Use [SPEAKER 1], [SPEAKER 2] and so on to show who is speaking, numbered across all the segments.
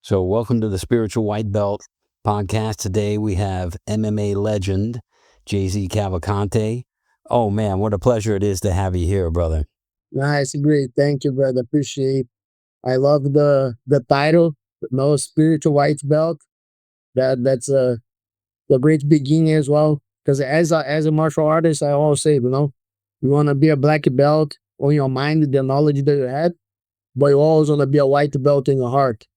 [SPEAKER 1] So, welcome to the Spiritual White Belt podcast. Today we have MMA legend JZ Cavalcante. Oh man, what a pleasure it is to have you here, brother.
[SPEAKER 2] Nice, great. Thank you, brother. Appreciate. I love the title, no spiritual white belt. That's a great beginning as well. Because as a martial artist, I always say, you want to be a black belt on your mind, the knowledge that you had, but you always want to be a white belt in your heart.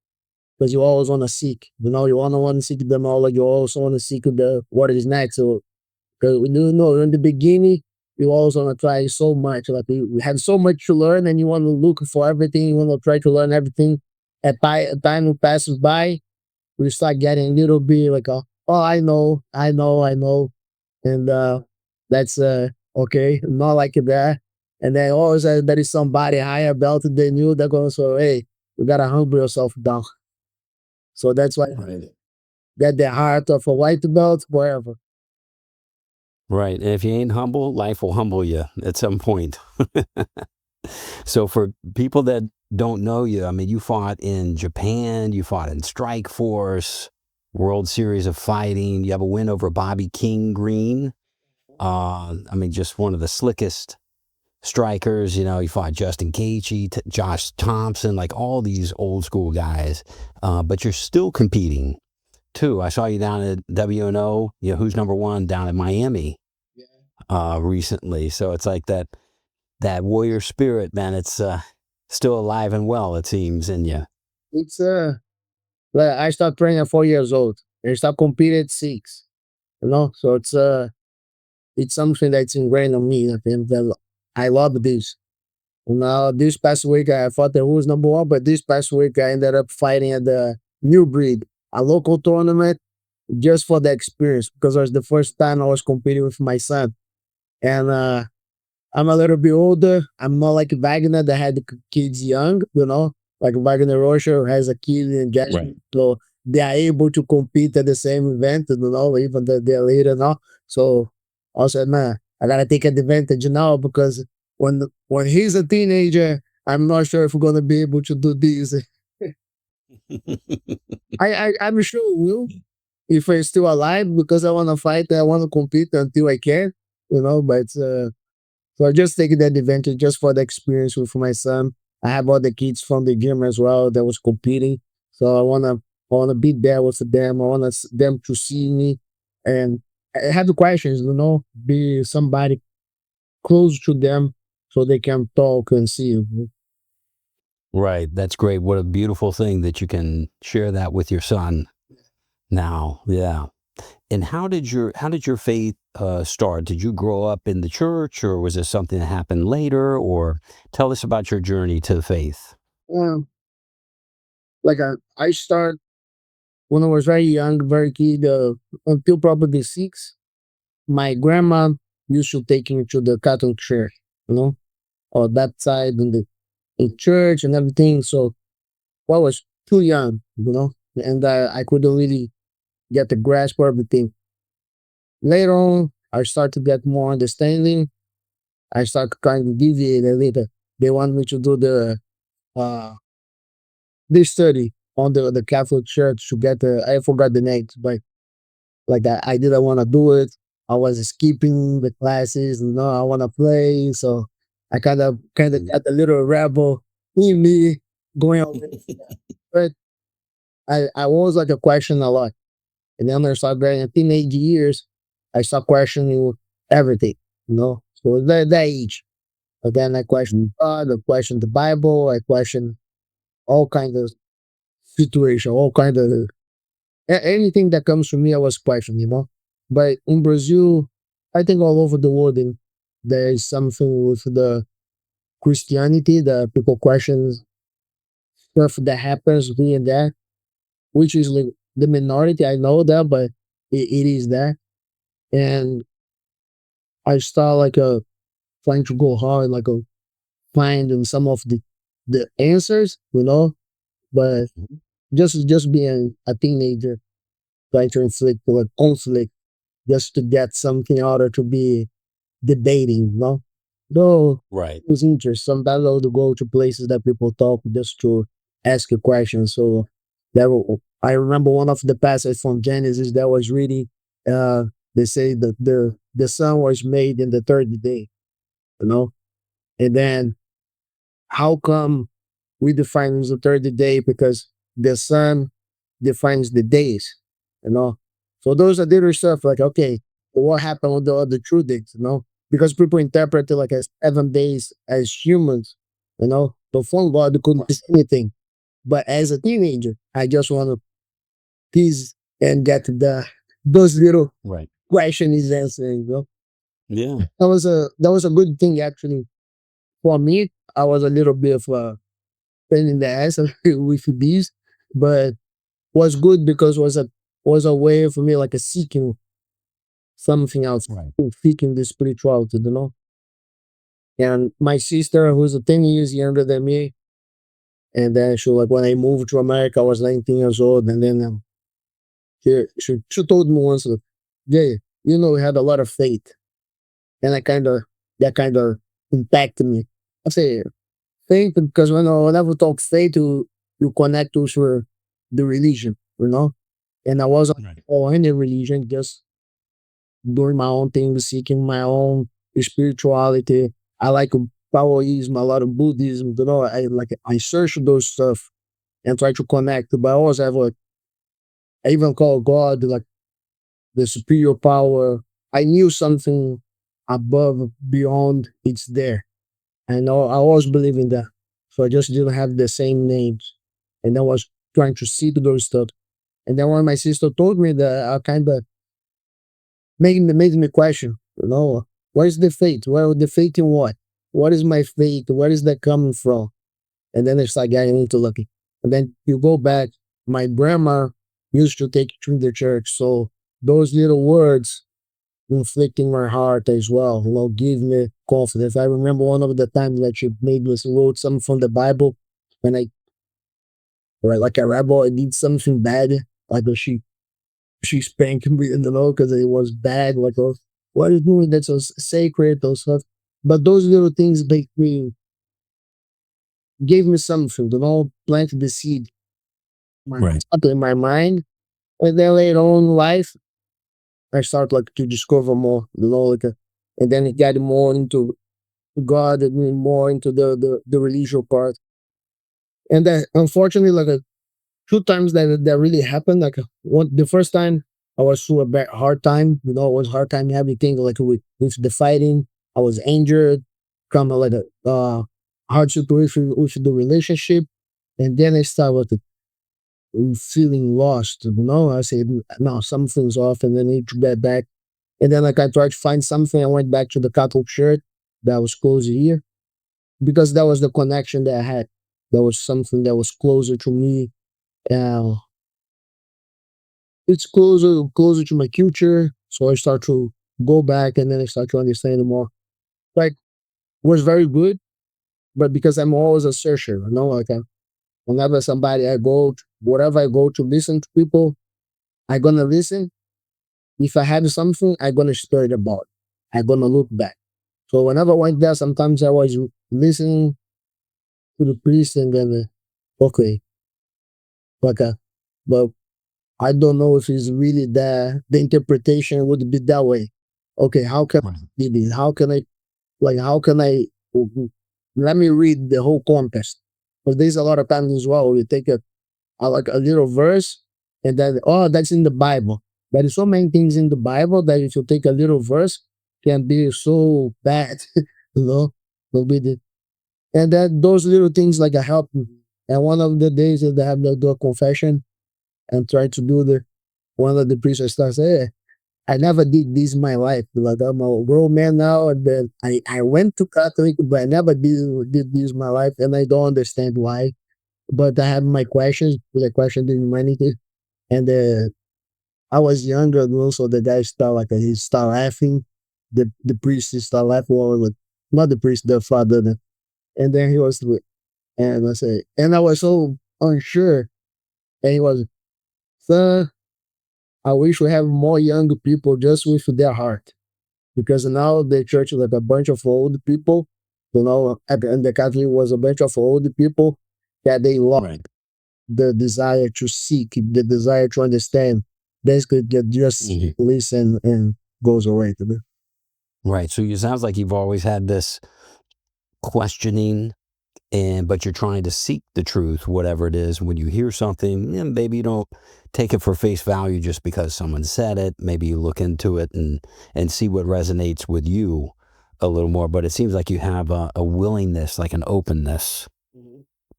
[SPEAKER 2] Because you always want to seek, you want to seek the knowledge. You also want to seek the what is next. So because we do know in the beginning, you always want to try so much. Like we had so much to learn, and you want to look for everything. You want to try to learn everything. Time passes by, we start getting a little bit like, oh, I know, and that's okay, not like that. And then always there is somebody higher belt than you that goes, so hey, you gotta humble yourself down. So that's why
[SPEAKER 1] Right.
[SPEAKER 2] get the heart of a white belt wherever.
[SPEAKER 1] Right. And if you ain't humble, life will humble you at some point. So, for people that don't know you, I mean, you fought in Japan, you fought in Strike Force, World Series of Fighting. You have a win over Bobby King Green. I mean, just one of the slickest strikers. You fought Justin Gaethje, Josh Thompson, like all these old school guys. But you're still competing too. I saw you down at WNO. Who's number one down in Miami recently. So it's like that warrior spirit, man. It's still alive and well. It seems in you.
[SPEAKER 2] It's like I started training at 4 years old. I started competing at 6. So it's something that's ingrained on me. I think that I love this. Now this past week I thought that was number one, but this past week I ended up fighting at the New Breed, a local tournament, just for the experience because it was the first time I was competing with my son. And I'm a little bit older. I'm not like Wagner that had the kids young, like Wagner Rocha who has a kid in Gash.
[SPEAKER 1] Right.
[SPEAKER 2] So they are able to compete at the same event, even though they're later now. So I said, man, I gotta take advantage now because when he's a teenager, I'm not sure if we're gonna be able to do this. I'm sure we will if I'm still alive because I wanna fight, I wanna compete until I can, but so I just taking that advantage just for the experience with my son. I have other kids from the gym as well that was competing. So I wanna be there with them. I want them to see me and I have the questions, be somebody close to them so they can talk and see.
[SPEAKER 1] Right. That's great. What a beautiful thing that you can share that with your son now. Yeah. And how did your faith start? Did you grow up in the church, or was this something that happened later? Or tell us about your journey to faith.
[SPEAKER 2] Um, like I start when I was very young, very kid, until probably 6. My grandma used to take me to the Catholic church, or baptized in church and everything. So I was too young, and I couldn't really get the grasp of everything. Later on, I started to get more understanding. I started kind of deviate a little. They want me to do uh this study on the Catholic Church to get the I forgot the names, but like I didn't want to do it. I was skipping the classes, I want to play, so I kind of got a little rebel in me going on. But I was like a question a lot. And then when I started getting in teenage years, I started questioning everything, So that age. But then I questioned God, I questioned the Bible, I questioned all kind of situation, all kind of anything that comes to me, I was questioning. But in Brazil, I think all over the world, there is something with the Christianity that people question stuff that happens here and there, which is like the minority. I know that, but it is there. And I start like trying to go hard, like finding some of the answers, but just being a teenager trying to inflict like conflict just to get something out or to be debating, Though
[SPEAKER 1] Right.
[SPEAKER 2] it was interesting. Sometimes I would go to places that people talk just to ask a question. So I remember one of the passages from Genesis that was reading. Uh, they say that the sun was made in the third day, you know, and then how come we define the third day? Because the sun defines the days, you know. So those are little stuff like, okay, what happened with the other true days, you know? Because people interpret it like as 7 days as humans, you know. But from God, they couldn't say anything. But as a teenager, I just want to tease and get the those little
[SPEAKER 1] Right.
[SPEAKER 2] questions answering, you know.
[SPEAKER 1] Yeah.
[SPEAKER 2] That was a good thing actually for me. I was a little bit of a pain in the ass with these, but was good because was a way for me like a seeking something else,
[SPEAKER 1] Right.
[SPEAKER 2] seeking the spirituality, you know. And my sister, who's 10 years younger than me, and then she like when I moved to America, I was 19 years old, and then she told me once, "Yeah, we had a lot of faith," and I kind of that kind of impacted me. I say faith because whenever we talk faith, you connect to the religion, you know. And I wasn't
[SPEAKER 1] Right.
[SPEAKER 2] or any religion, just doing my own thing, seeking my own spirituality. I like Taoism, a lot of Buddhism, I search those stuff and try to connect. But I always have like I even call God like the superior power. I knew something above, beyond, it's there. And I always believe in that. So I just didn't have the same names. And I was trying to see to those stuff. And then when my sister told me that, I kind of made me question, what is the faith? Well, the faith in what? What is my faith? Where is that coming from? And then it's like getting into looking. And then you go back. My grandma used to take you to the church. So those little words inflicting my heart as well, give me confidence. I remember one of the times that she made me wrote something from the Bible when right, like a rebel, I did something bad, like she spanked me, because it was bad. Like, oh, what are you doing? That's so sacred, those stuff. But those little things gave me something, planted the seed
[SPEAKER 1] Right.
[SPEAKER 2] in my mind. And then later on in life, I start like to discover more, and then it got more into God and more into the religious part. And then unfortunately, like 2 times that really happened. Like the first time I was through a bad, hard time. It was hard time everything like with the fighting. I was injured, come like a hard situation with the relationship, and then I started feeling lost. I said no, something's off, and then I need to get back. And then like I tried to find something. I went back to the Catholic church that was close here because that was the connection that I had. That was something that was closer to me. Uh, it's closer to my future. So I start to go back and then I start to understand more. Like was very good, but because I'm always a searcher, like whenever somebody wherever I go to listen to people, I gonna listen. If I have something, I gonna stir it about. I gonna look back. So whenever I went there, sometimes I was listening to the priest and then okay, like but I don't know if it's really the interpretation would be that way. Okay, how can
[SPEAKER 1] Right.
[SPEAKER 2] I be? How can I how can I let me read the whole context? Because there's a lot of times as well we take like a little verse and then that's in the Bible. There is so many things in the Bible that if you take a little verse can be so bad, will be the and that those little things like help me. And one of the days that I have to do a confession and try to do the one of the priests starts, hey, I never did this in my life. Like I'm a grown man now, and then I went to Catholic, but I never did this in my life, and I don't understand why. But I have my questions, the question in humanity, and I was younger, so the guy start he start laughing, the priest start laughing, or like, not the priest, the father, and then he was, and I say, and I was so unsure, and he was, son, I wish we have more young people just with their heart because now the church is like a bunch of old people. And the Catholic was a bunch of old people that they lost.
[SPEAKER 1] Right.
[SPEAKER 2] the desire to seek, the desire to understand. Basically, just listen and goes away. To me.
[SPEAKER 1] Right. So it sounds like you've always had this questioning, and but you're trying to seek the truth, whatever it is. When you hear something, maybe you don't take it for face value just because someone said it. Maybe you look into it and see what resonates with you a little more. But it seems like you have a willingness, like an openness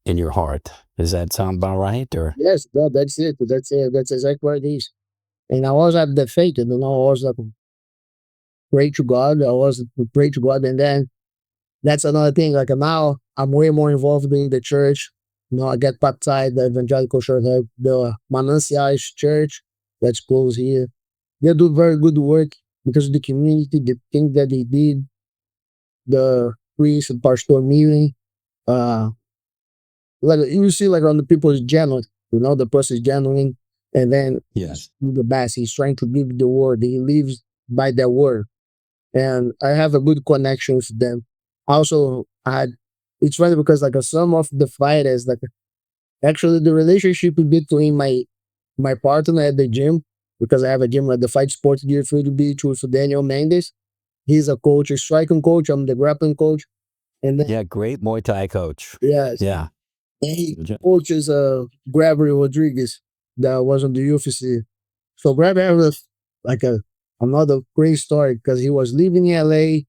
[SPEAKER 1] in your heart. Does that sound about right? Or
[SPEAKER 2] Yes, that's it. That's it. That's exactly what it is. And I was at the faith, and I was like, pray to God. I was pray to God, and then that's another thing. Like now, I'm way more involved in the church. I get baptized the evangelical church, the Mananciais Church that's close here. They do very good work because of the community, the thing that they did, the priest and pastor meeting. Uh, like you see, like on the people is genuine. The person is genuine, and then
[SPEAKER 1] yes.
[SPEAKER 2] the best. He's trying to give the word. He lives by that word, and I have a good connection with them. Also, I had. It's funny because like some of the fighters, like actually the relationship between my partner at the gym, because I have a gym at the Fight Sports Gear Field Beach with Daniel Mendes. He's a coach, a striking coach. I'm the grappling coach, and then
[SPEAKER 1] Yeah, great Muay Thai coach.
[SPEAKER 2] yes,
[SPEAKER 1] Yeah.
[SPEAKER 2] and he coaches Gregory Rodriguez that was on the UFC. So Gregory was like another great story because he was living in LA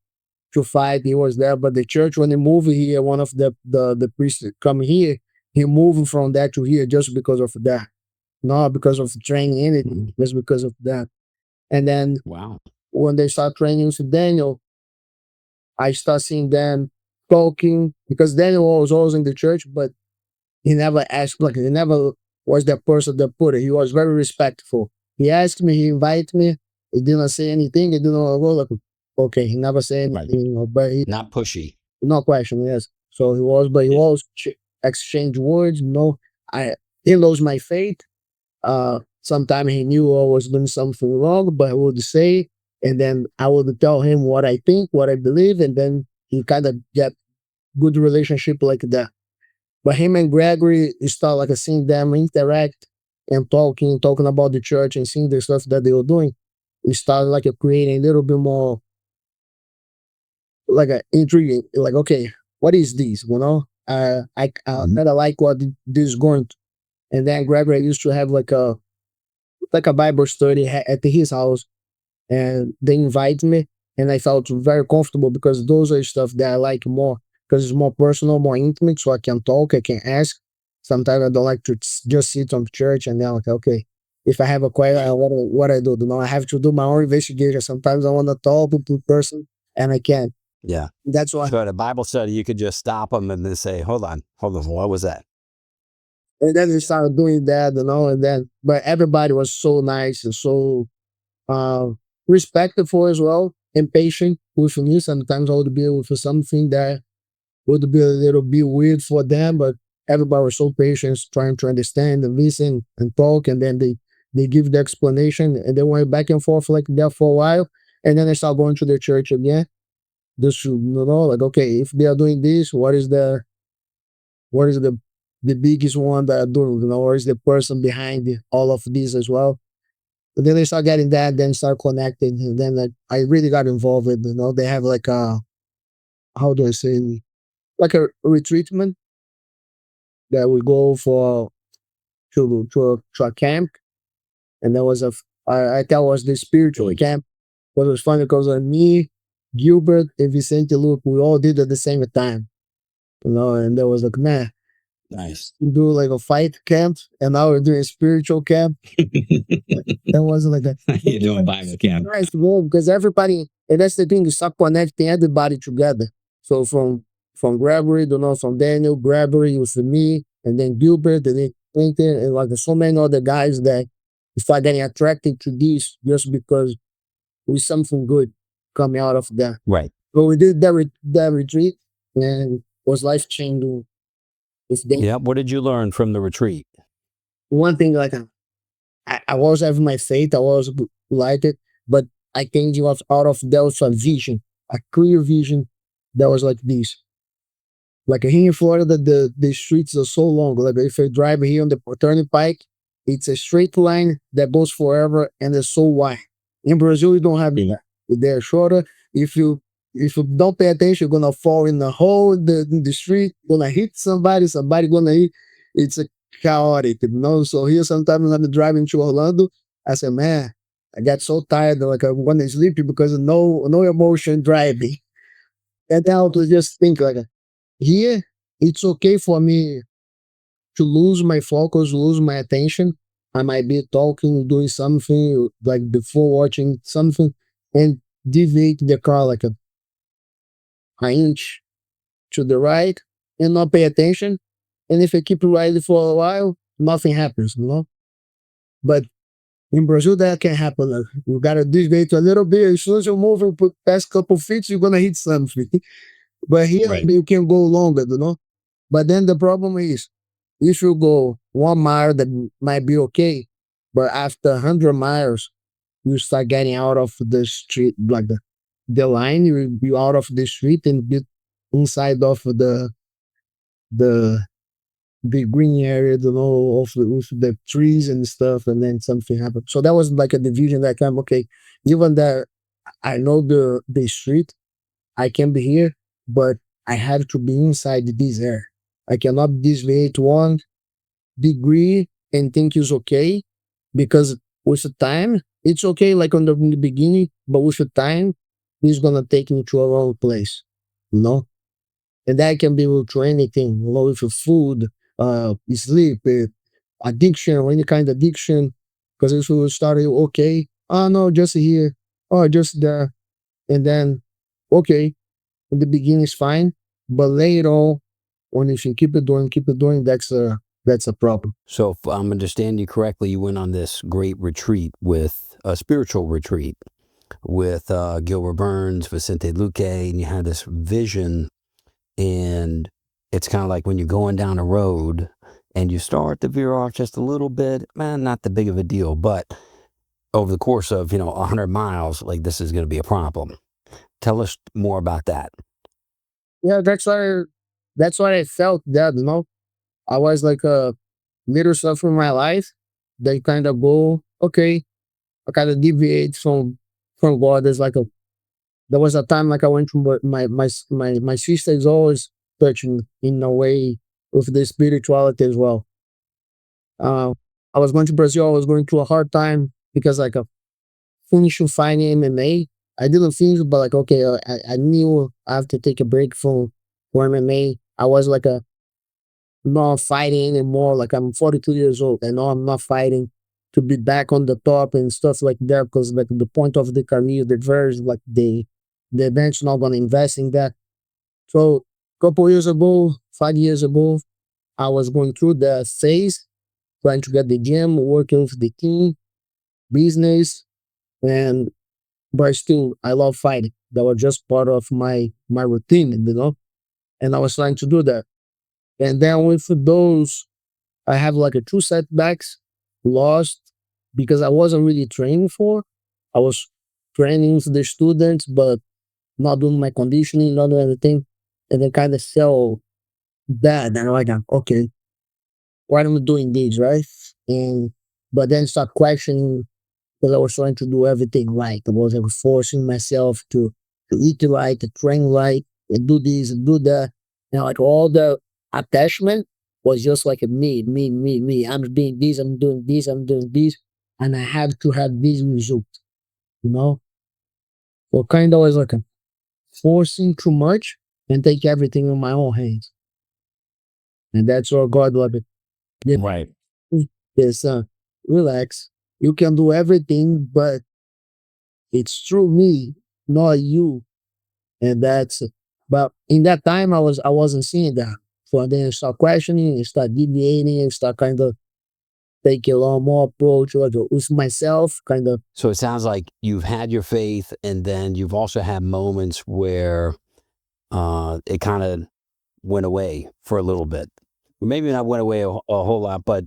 [SPEAKER 2] to fight. He was there, but the church when he moved here, one of the priests come here, he moved from that to here just because of that. Not because of training anything, just because of that. And then
[SPEAKER 1] Wow.
[SPEAKER 2] when they start training with Daniel, I start seeing them talking because Daniel was always in the church, but he never asked, like he never was that person that put it. He was very respectful. He asked me, he invited me. He didn't say anything. He didn't go like, okay. He never said anything, but he
[SPEAKER 1] Not pushy.
[SPEAKER 2] no question. Yes. So he was, but he was exchange words. I he knows my faith. Sometimes he knew I was doing something wrong, but I would say, and then I would tell him what I think, what I believe, and then he kind of get good relationship like that. But him and Gregory, you start like seeing them interact and talking about the church and seeing the stuff that they were doing. We started like creating a little bit more like a intriguing. Like, okay, what is this? I kind of like what this is going to. And then Gregory used to have like a Bible study at his house, and they invite me, and I felt very comfortable because those are stuff that I like more because it's more personal, more intimate, so I can talk, I can ask. Sometimes I don't like to just sit on church and then like, okay, if I have a question, what I do, I have to do my own investigation. Sometimes I want to talk to the person and I can't.
[SPEAKER 1] Yeah.
[SPEAKER 2] That's why.
[SPEAKER 1] So at a Bible study, you could just stop them and then say, hold on, what was that?
[SPEAKER 2] And then we started doing that, and then, but everybody was so nice and so uh, respectful as well and patient with me. Sometimes I would be with something that would be a little bit weird for them, but everybody was so patient, trying to understand and listen and talk, and then they give the explanation, and they went back and forth like that for a while, and then they start going to the church again. Just to like okay, if they are doing this, what is the biggest one that are doing, or is the person behind all of this as well? But then they start getting that, then start connecting, and then like, I really got involved with. They have like a how do I say like a retreatment that we go for to a camp, and there was I thought was the spiritual camp. But it was funny because me, Gilbert, and Vicente Luke, we all did at the same time, and there was like man,
[SPEAKER 1] Nice.
[SPEAKER 2] we do like a fight camp, and now we're doing a spiritual camp. That wasn't like that.
[SPEAKER 1] You're doing Bible camp.
[SPEAKER 2] Nice, well, because everybody, and that's the thing, is start connecting everybody together. So from Gregory, from Daniel, Gregory was for me, and then Gilbert, and then Clinton, and like so many other guys that start getting attracted to this just because with something good coming out of that.
[SPEAKER 1] Right.
[SPEAKER 2] So we did that retreat, and it was life changing.
[SPEAKER 1] Yeah. What did you learn from the retreat?
[SPEAKER 2] One thing like I was having my faith, I was like it, but I think it was out of there was a vision, a clear vision that was like this. Like here in Florida, the streets are so long. Like if you drive here on the Turnpike, it's a straight line that goes forever and it's so wide. In Brazil, you don't have that. They're shorter. If you if you don't pay attention, you're gonna fall in the hole in the street. Gonna hit somebody. Somebody gonna hit. It's a chaotic, you know. So here, sometimes when I'm driving to Orlando, I say, man, I got so tired, like I'm gonna sleep because of no emotion driving. And then I was just think like here, it's okay for me to lose my focus, lose my attention. I might be talking, doing something like before watching something, and deviate the car like an inch to the right and not pay attention. And if I keep riding for a while, nothing happens, you know. But in Brazil, that can happen. Like, you gotta deviate a little bit. As soon as you move and put past couple feet, you're gonna hit something. But here,
[SPEAKER 1] Right.
[SPEAKER 2] you can go longer, you know. But then the problem is, if you go 1 mile, that might be okay. But after 100 miles, you start getting out of the street, like the line, you out of the street and get inside of the the green area, you know, of with the trees and stuff, and then something happened. So that was like a division that I'm okay. Even that I know the street, I can be here, but I have to be inside this area. I cannot deviate 1 degree and think it's okay because with the time it's okay like on the beginning, but with the time it's gonna take me to a wrong place, you know. And that can be with anything, you know, with your food, sleep, addiction, or any kind of addiction. Because if you start okay, oh no, just here, oh just there, and then okay, in the beginning is fine, but later on, when if you keep it doing, that's a problem.
[SPEAKER 1] So if I'm understanding you correctly, you went on this great retreat with a spiritual retreat with Gilbert Burns, Vicente Luque, and you had this vision. And it's kind of like when you're going down a road and you start to veer off just a little bit, man, not that big of a deal. But over the course of, 100 miles, like this is going to be a problem. Tell us more about that.
[SPEAKER 2] Yeah, that's what I felt. That you know, I was like a little stuff in my life. They kind of go okay. I kind of deviate from God. There's like a there was a time like I went to my sister is always touching in a way with the spirituality as well. Uh, I was going to Brazil. I was going through a hard time because like a finishing fighting MMA. I didn't finish, but like okay, I knew I have to take a break from MMA. I was like a not fighting anymore. Like I'm 42 years old, and now I'm not fighting to be back on the top and stuff like that. Because like the point of the career, the verge, like the bench not gonna invest in that. So couple years ago, 5 years ago, I was going through the phase, trying to get the gym, working with the team, business, and but still I love fighting. That was just part of my routine, you know. And I was trying to do that. And then with those I have like a two setbacks, lost because I wasn't really training for. I was training for the students, but not doing my conditioning, not doing anything. And then kind of felt bad. And I'm like, okay, why am I doing this, right? And but then start questioning because I was trying to do everything right. I was forcing myself to eat right, to train right, and do this and do that. And like all the attachment was just like a me. I'm doing this, I'm doing this, I'm doing this, and I have to have this result, you know? So kind of was like a forcing too much and take everything in my own hands. And that's where God love it. Yeah,
[SPEAKER 1] Right.
[SPEAKER 2] yes, relax. You can do everything, but it's through me, not you. And that's but in that time I wasn't seeing that. So then I start questioning and start deviating and start kind of taking a lot more approach like with myself, kind of
[SPEAKER 1] So it sounds like you've had your faith, and then you've also had moments where it kind of went away for a little bit. Maybe not went away a whole lot, but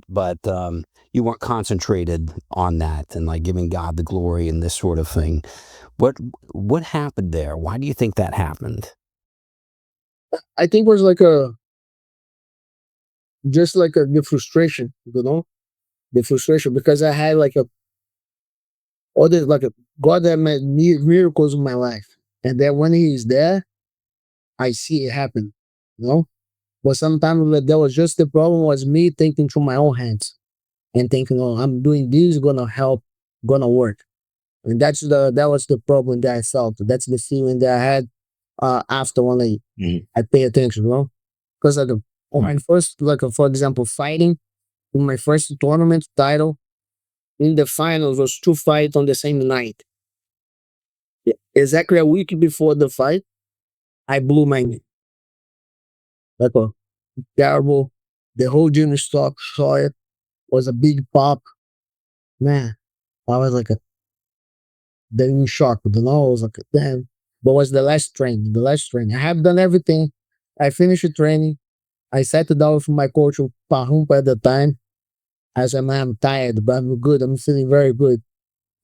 [SPEAKER 1] you weren't concentrated on that and like giving God the glory and this sort of thing. What what happened there? Why do you think that happened?
[SPEAKER 2] I think was like a just like a the frustration, the frustration because I had like a other like a God that made miracles in my life, and then when He is there, I see it happen, you know. But sometimes like, that was just the problem was me thinking through my own hands and thinking, oh, I'm doing this, gonna help, gonna work, and that was the problem that I felt. That's the feeling that I had after when I pay attention, because like on my first like for example fighting in my first tournament title in the finals was two fights on the same night. Exactly a week before the fight, I blew my knee. Like a terrible. The whole gym stock saw it. Was a big pop. Man, I was like a then in shock. I was like, damn. But was the last training. The last training. I have done everything. I finished the training. I sat down with my coach Pahumpa at the time. I said, man, I'm tired, but I'm good. I'm feeling very good.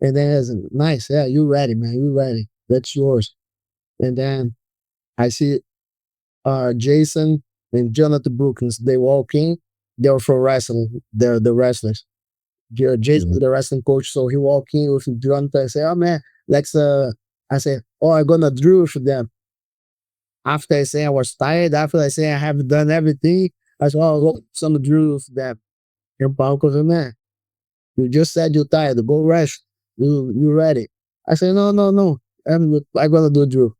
[SPEAKER 2] And then I said, nice, yeah, you ready, man. You ready. That's yours. And then I see Jason and Jonathan Brookins. They walk in. They were for wrestling. They're the wrestlers. Jason, the wrestling coach. So he walked in with Jonathan. I say, oh man, let's. I say, oh, I'm gonna drill for them. After I say I was tired, after I say I have done everything, I said, oh, look, some drills for them. And Paul goes, man, you just said you're tired. Go rest. You ready? I said, no, no, no. I'm gonna do drill.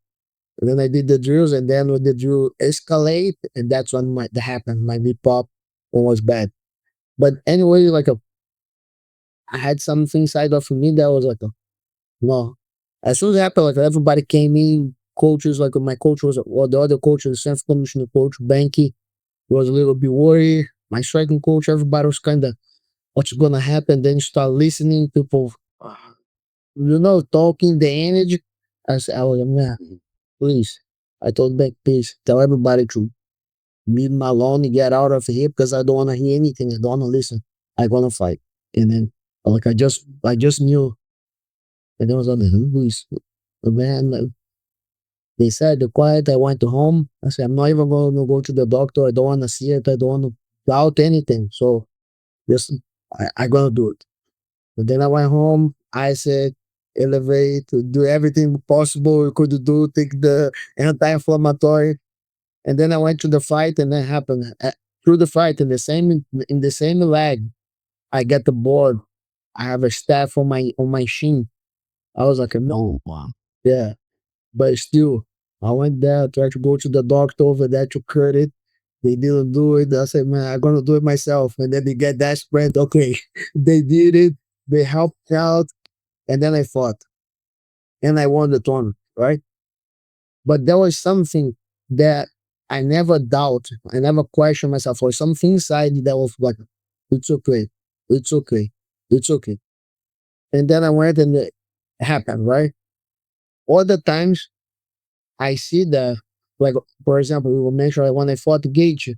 [SPEAKER 2] And then I did the drills, and then when the drill escalate, and that's when that happened. My knee pop one was bad. But anyway, I had something inside of me that was like no. As soon as it happened, like everybody came in, coaches, like my coach was well, the other coach, the strength commissioner coach, Banky, was a little bit worried. My striking coach, everybody was kinda what's gonna happen. Then you start listening, people talking the energy. I was like, man, please. I told Bank, please tell everybody to leave me alone and get out of here because I don't want to hear anything. I don't want to listen. I gonna fight. And then like I just knew. And then I was like, who is the man? They said the quiet. I went to home. I said I'm not even going to go to the doctor. I don't want to see it. I don't want to doubt anything. So just I gonna do it. But then I went home. I said elevate, do everything possible we could do. Take the anti-inflammatory. And then I went to the fight, and that happened. Through the fight, in the same leg, I get the board. I have a staff on my shin. I was like, no, wow, yeah. But still, I went there, tried to go to the doctor over there to cut it. They didn't do it. I said, man, I'm gonna do it myself. And then they get that spread. Okay, they did it. They helped out, and then I fought, and I won the tournament, right? But there was something that I never doubt, I never question myself, or something inside that was like, it's okay, it's okay, it's okay. And then I went and it happened, right? Other times I see that, like, for example, we will mention like when I fought Gage,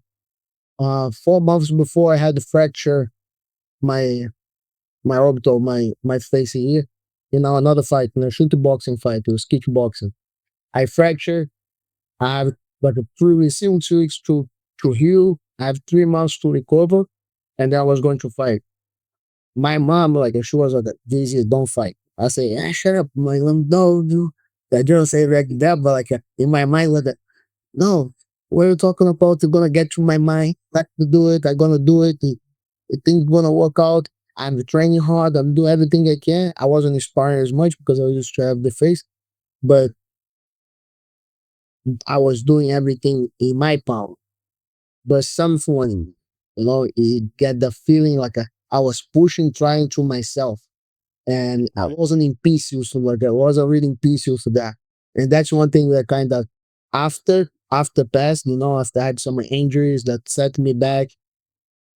[SPEAKER 2] 4 months before I had to fracture my my orbital, my face here. Another fight, shoot boxing fight, it was kickboxing. I fractured. I have like a 3 weeks, 2 weeks to heal. I have 3 months to recover, and then I was going to fight. My mom, like, she was like, "Gesias, don't fight." I say, shut up, my mom, no, dude. I don't say it like that, but like in my mind, like, no, what are you talking about? You're gonna get to my mind, not to do it. I'm gonna do it. The thing's gonna work out. I'm training hard. I'm doing everything I can. I wasn't inspiring as much because I was just trying to have the face, but I was doing everything in my power. But something, it get the feeling like I was pushing, trying to myself, and I wasn't in peace used to like I wasn't really in peace used to that, and that's one thing that kind of after past, after I had some injuries that set me back,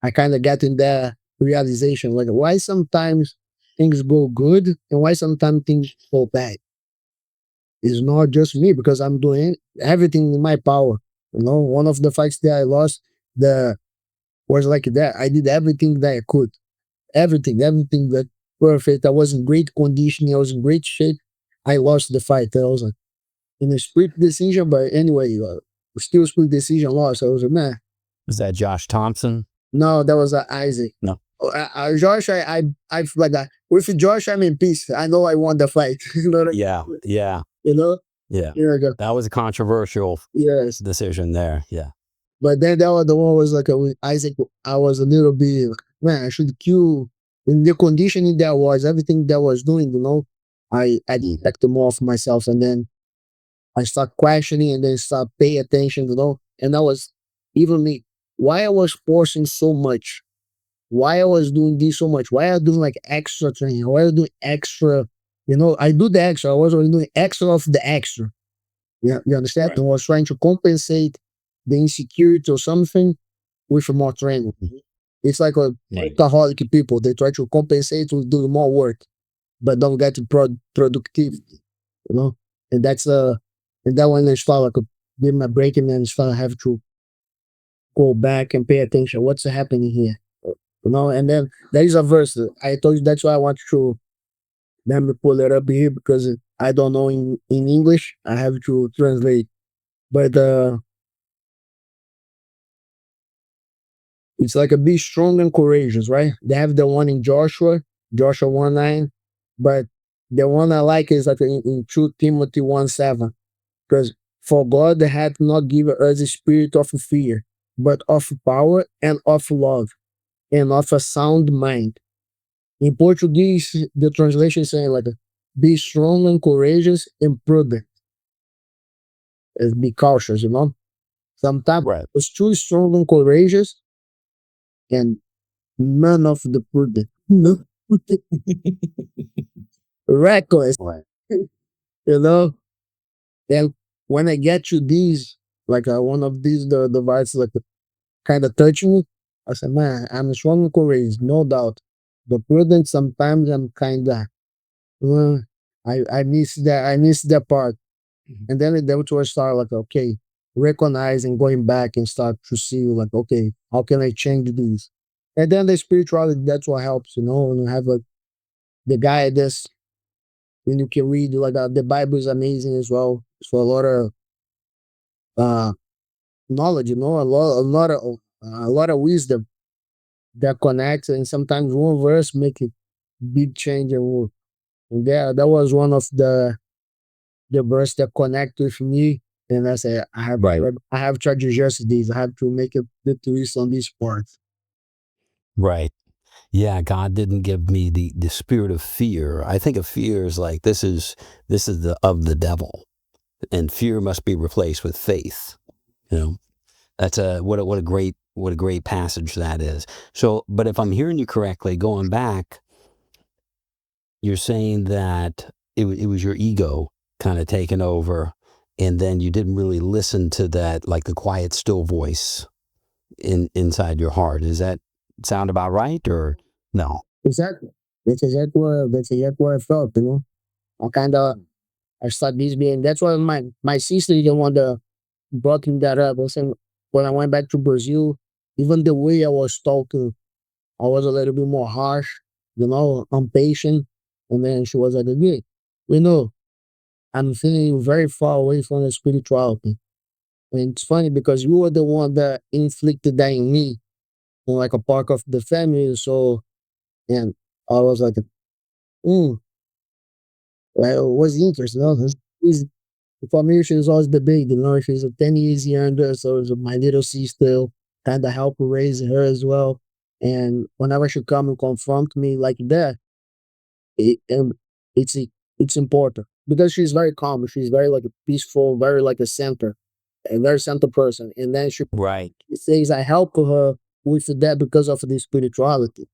[SPEAKER 2] I kind of got in that realization like why sometimes things go good and why sometimes things go bad. It's not just me because I'm doing everything in my power. One of the fights that I lost, the was like that. I did everything that I could. Everything that perfect. I was in great condition. I was in great shape. I lost the fight. I was like, in a split decision, but anyway, still split decision loss. I was like, man,
[SPEAKER 1] Was that Josh Thompson?
[SPEAKER 2] no, that was Isaac.
[SPEAKER 1] No.
[SPEAKER 2] Josh, I like that. With Josh, I'm in peace. I know I won the fight. You know what I mean?
[SPEAKER 1] Yeah, yeah,
[SPEAKER 2] You know?
[SPEAKER 1] yeah.
[SPEAKER 2] Here I go.
[SPEAKER 1] That was a controversial
[SPEAKER 2] Yes.
[SPEAKER 1] decision there. Yeah.
[SPEAKER 2] But then that was the one was like with Isaac. I was a little bit like, man, I should kill in the conditioning that was everything that was doing, you know. I detected more of myself and then I start questioning and then start pay attention, you know. And that was even me. Why I was forcing so much, why I was doing this so much, why I was doing like extra training, why I was doing extra, you know, I do the extra. I was already doing extra of the extra. Yeah, you understand?
[SPEAKER 1] Right.
[SPEAKER 2] I was trying to compensate the insecurity or something with more training. It's like a
[SPEAKER 1] Right.
[SPEAKER 2] alcoholic people. They try to compensate with doing more work, but don't get to productivity, you know? And that's and that when I start like give my break and then start have to go back and pay attention. What's happening here? You know, and then there is a verse. I told you that's why I want to let me pull it up here because I don't know in English. I have to translate. But it's like a be strong and courageous, right? They have the one in Joshua, Joshua 1:9. But the one I like is like in 2 Timothy 1:7. Because for God hath not given us a spirit of fear, but of power and of love and of a sound mind. In Portuguese, the translation is saying like be strong and courageous and prudent. Be cautious, you know. Sometimes
[SPEAKER 1] Right.
[SPEAKER 2] it's too strong and courageous and none of the prudent. No. Reckless,
[SPEAKER 1] Right.
[SPEAKER 2] you know. Then when I get to these, like one of these the vibes like kind of touch me, I said, man, I'm strong and courageous, no doubt. But prudent sometimes I'm kinda I miss that part. And then that's where I start like, okay, recognizing, going back and start to see like, okay, how can I change this? And then the spirituality, that's what helps, you know, and you have like the guy this when you can read like the Bible is amazing as well. So a lot of uh knowledge, you know, a lot of wisdom that connects and sometimes one verse make a big change and that was one of the verse that connect with me. And I say,
[SPEAKER 1] Right.
[SPEAKER 2] I have to adjust this. I have to make the twist on this part.
[SPEAKER 1] Right. Yeah, God didn't give me the spirit of fear. I think of fear as like this is the of the devil, and fear must be replaced with faith. You know, that's what a great passage that is. So, but if I'm hearing you correctly, going back, you're saying that it was your ego kind of taking over, and then you didn't really listen to that, like the quiet, still voice inside your heart. Is that sound about right or no?
[SPEAKER 2] Exactly. That's exactly what I felt, you know. I kind of I start this being that's why my sister didn't want to brought me that up. I was saying when I went back to Brazil, even the way I was talking, I was a little bit more harsh, you know, impatient. And then she was like, "Yeah, you know, I'm feeling very far away from the spirituality." And it's funny because you were the one that inflicted that in me, like a part of the family. So, and I was like, mm, like, what's the interest? You know, for me, she was always the big, you know, she's a 10 years younger. So it was my little sister kind of help raise her as well. And whenever she come and confront me like that, and it's it's important because she's very calm. She's very like a peaceful, very like a very center person. And then she
[SPEAKER 1] Right.
[SPEAKER 2] says I help her with that because of the spirituality.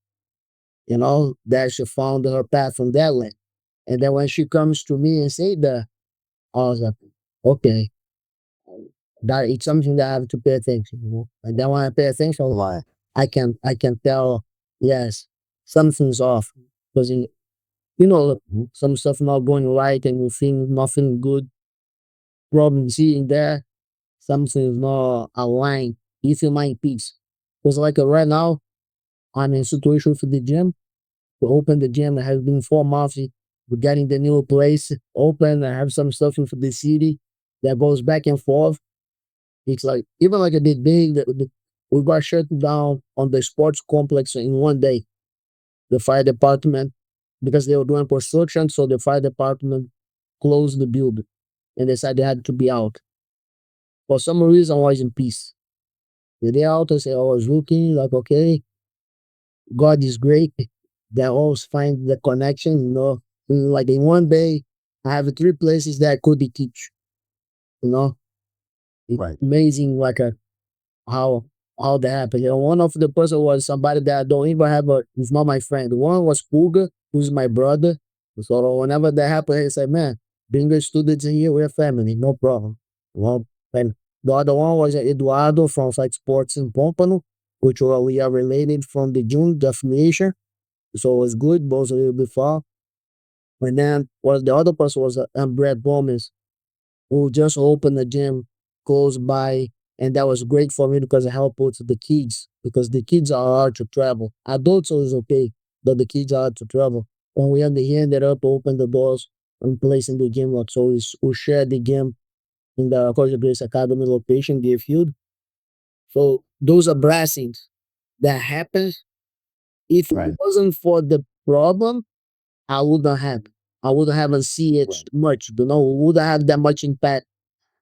[SPEAKER 2] You know that she found her path from that land. And then when she comes to me and say that, I was like, okay, that it's something that I have to pay attention. You know? And then when I pay attention,
[SPEAKER 1] Right.
[SPEAKER 2] I can tell yes something's off because you know, some stuff not going right and you think nothing good, problem seeing there, something is not aligned. You feel my peace. Because like right now, I'm in a situation for the gym. We open the gym. It has been 4 months. We're getting the new place open. I have some stuff in for the city that goes back and forth. It's like even like the day that we got shut down on the sports complex in one day. The fire department, because they were doing construction, so the fire department closed the building and they said they had to be out. For some reason, I was in peace. The day out, I said I was looking like, okay, God is great. They always find the connection, you know. Like in one day, I have three places that I could teach, you know. It's
[SPEAKER 1] Right.
[SPEAKER 2] amazing, like how how that happened. You know, one of the person was somebody that I don't even have a, it's not my friend. One was Puga, who's my brother. So whenever that happened, he said, man, bring the students in here, we're family, no problem. Well, and the other one was Eduardo from Flight Sports in Pompano, which we are related from the June affiliation. So it was good, both a little bit far. And then was the other person was Brad Gomez, who just opened a gym close by, and that was great for me because it helped with the kids, because the kids are hard to travel. Adults is okay, but the kids are hard to travel. When he ended up open the doors and placing the gym lot, so we shared the gym in the Coach Grace Academy location, Deerfield. So those are blessings that happens. If it
[SPEAKER 1] Right.
[SPEAKER 2] wasn't for the problem, I wouldn't have. I wouldn't have seen it
[SPEAKER 1] Right.
[SPEAKER 2] much, you know, wouldn't have that much impact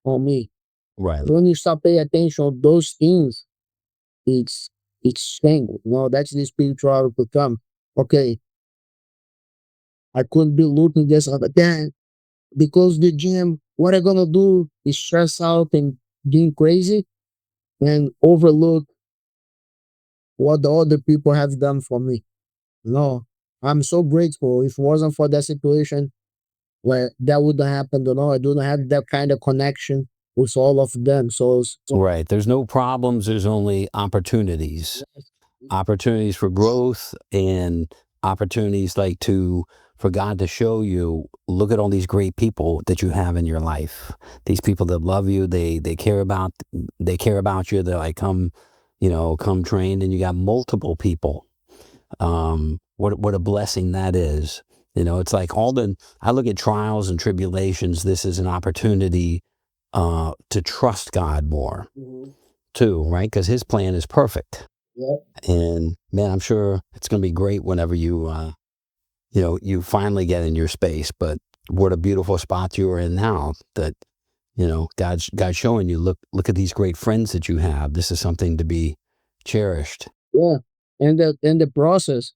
[SPEAKER 2] on me.
[SPEAKER 1] Right.
[SPEAKER 2] When you start paying attention to those things, it's it's strangle. You know, that's the spiritual become. Okay, I could be looking this other then because the gym, what I gonna do is stress out and being crazy and overlook what the other people have done for me. No, I'm so grateful. If it wasn't for that situation where that wouldn't happen, you know, I don't have that kind of connection with all of them. So
[SPEAKER 1] Right. There's no problems. There's only opportunities. Opportunities for growth and opportunities like to for God to show you, look at all these great people that you have in your life. These people that love you, they care about you. They're like, come, come trained, and you got multiple people. What a blessing that is. It's like I look at trials and tribulations. This is an opportunity to trust God more
[SPEAKER 2] Mhm.
[SPEAKER 1] too, right? Because His plan is perfect.
[SPEAKER 2] Yeah.
[SPEAKER 1] And man, I'm sure it's going to be great whenever you finally get in your space. But what a beautiful spot you are in now. That God's showing you. Look at these great friends that you have. This is something to be cherished.
[SPEAKER 2] Yeah. And the process,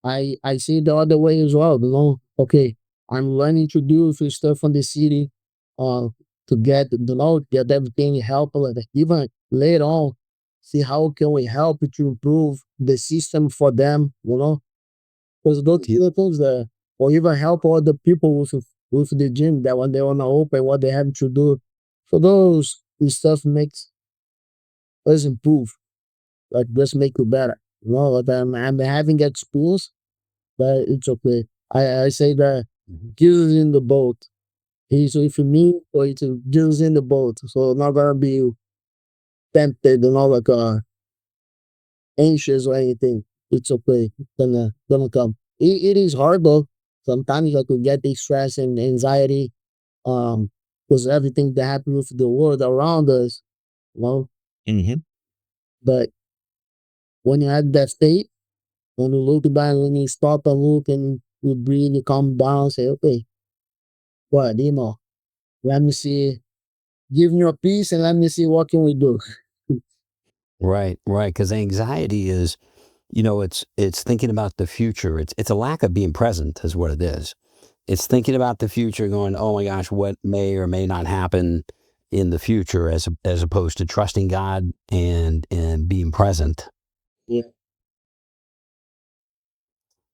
[SPEAKER 2] I see the other way as well. You know, okay, I'm learning to do a few stuff on the city, uh, to get everything help, like even later on, see how can we help to improve the system for them. You know, because those little things that, or even help other people with the gym that when they wanna open, what they have to do. So those stuff makes us improve, like just make you better. You know, like I'm having exposed, but it's okay. I say that
[SPEAKER 1] Mhm.
[SPEAKER 2] Jesus in the boat. He's with me, or it's Jesus in the boat. So not gonna be tempted and all like anxious or anything. It's okay. Gonna come. It is hard though. Sometimes I could get the stress and anxiety, because everything that happens with the world around us, you know.
[SPEAKER 1] Mhm.
[SPEAKER 2] But when you have that state, when you look back, when you stop and look and you breathe, you calm down, say, okay, what, let me see, give me a peace and let me see what can we do.
[SPEAKER 1] Right, right. Because anxiety is, it's thinking about the future. It's a lack of being present, is what it is. It's thinking about the future, going, oh my gosh, what may or may not happen in the future, as opposed to trusting God and being present.
[SPEAKER 2] Yeah.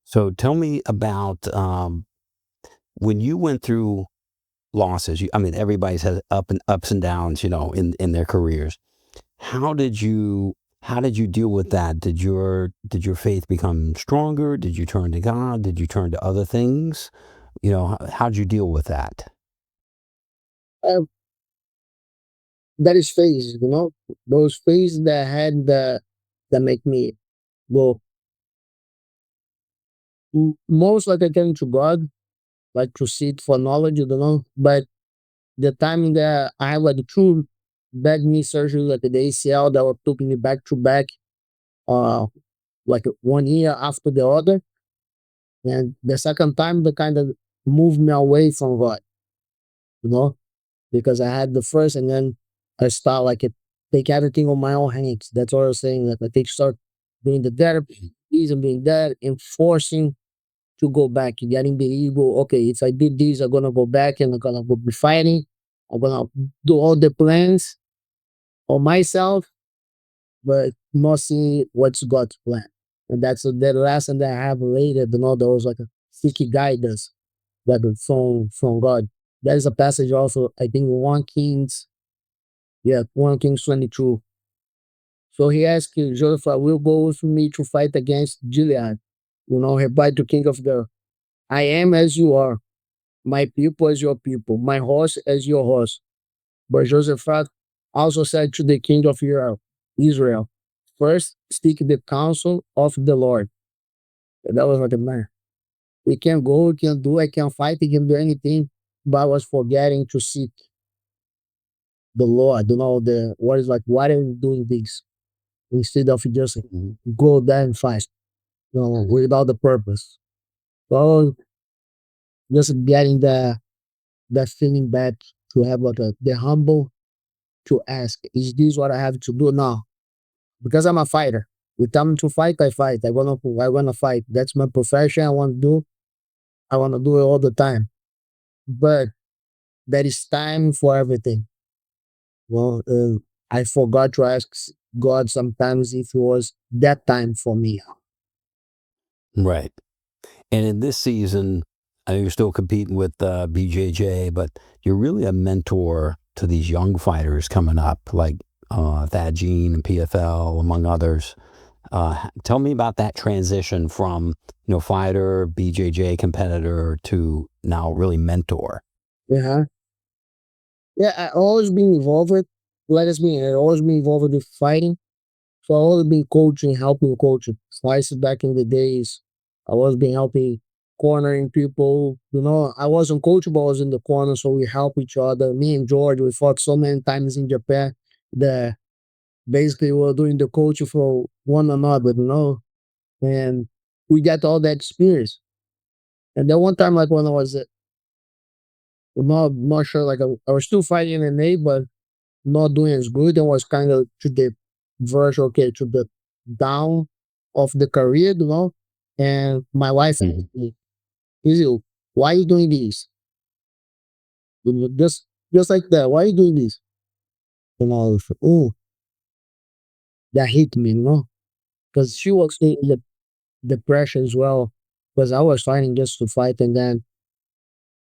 [SPEAKER 1] So tell me about when you went through losses. I mean, everybody's had ups and downs, in their careers. How did you how did you deal with that? Did your faith become stronger? Did you turn to God? Did you turn to other things? How did you deal with that?
[SPEAKER 2] Uh, that is phases, you know, those phases that had that make me go most like I came to God, like to seek for knowledge, you know, but the time that I have like the truth, back knee surgery, like the ACL that was took me back to back, uh, like 1 year after the other. And the second time, they kind of moved me away from God, you know, because I had the first, and then I start like it, take everything on my own hands. That's what I was saying. That I take start doing the therapy, and being that, and forcing to go back, getting the ego. Okay, if I did this, I'm gonna go back and I'm gonna go be fighting. I'm gonna do all the plans on myself, but not seeing what's God's plan. And that's the lesson that I have later. There was like a seeking guidance that from God. There is a passage also, I think 1 Kings, yeah, 1 Kings 22. So he asked Joseph, will go with me to fight against Gilead. He replied to King of the, I am as you are, my people as your people, my horse as your horse. But Joseph also said to the king of Israel, first seek the counsel of the Lord. And that was like a man. We can go, we can do, I can fight, I can do anything, but I was forgetting to seek the Lord. The what is like, why are you doing this? Instead of just
[SPEAKER 1] Mhm.
[SPEAKER 2] go there and fight, without the purpose. So just getting that feeling back to have like the humble to ask, is this what I have to do now? Because I'm a fighter. We tell me to fight, I fight. I wanna fight. That's my profession. I want to do. I want to do it all the time. But there is time for everything. Well, I forgot to ask God sometimes if it was that time for me.
[SPEAKER 1] Right. And in this season, I know you're still competing with BJJ, but you're really a mentor to these young fighters coming up, like Thad Gene and PFL, among others. Tell me about that transition from fighter, BJJ competitor to now really mentor.
[SPEAKER 2] Yeah, yeah. I always been involved with. Let us be. I always been involved with fighting. So I always been coaching, helping coaching. Slice back in the days, I was been helping cornering people. I wasn't coachable, but I was in the corner, so we help each other. Me and George, we fought so many times in Japan that basically we were doing the coaching for one another. And we got all that experience. And then one time, like when I was not sure, like I was still fighting in A, but not doing as good and was kind of to the verge, okay, to the down of the career. And my wife
[SPEAKER 1] Mhm.
[SPEAKER 2] asked me, Izzy, why are you doing this? Just like that, why are you doing this? And I was, oh, that hit me. Because she was in the depression as well. Because I was fighting just to fight, and then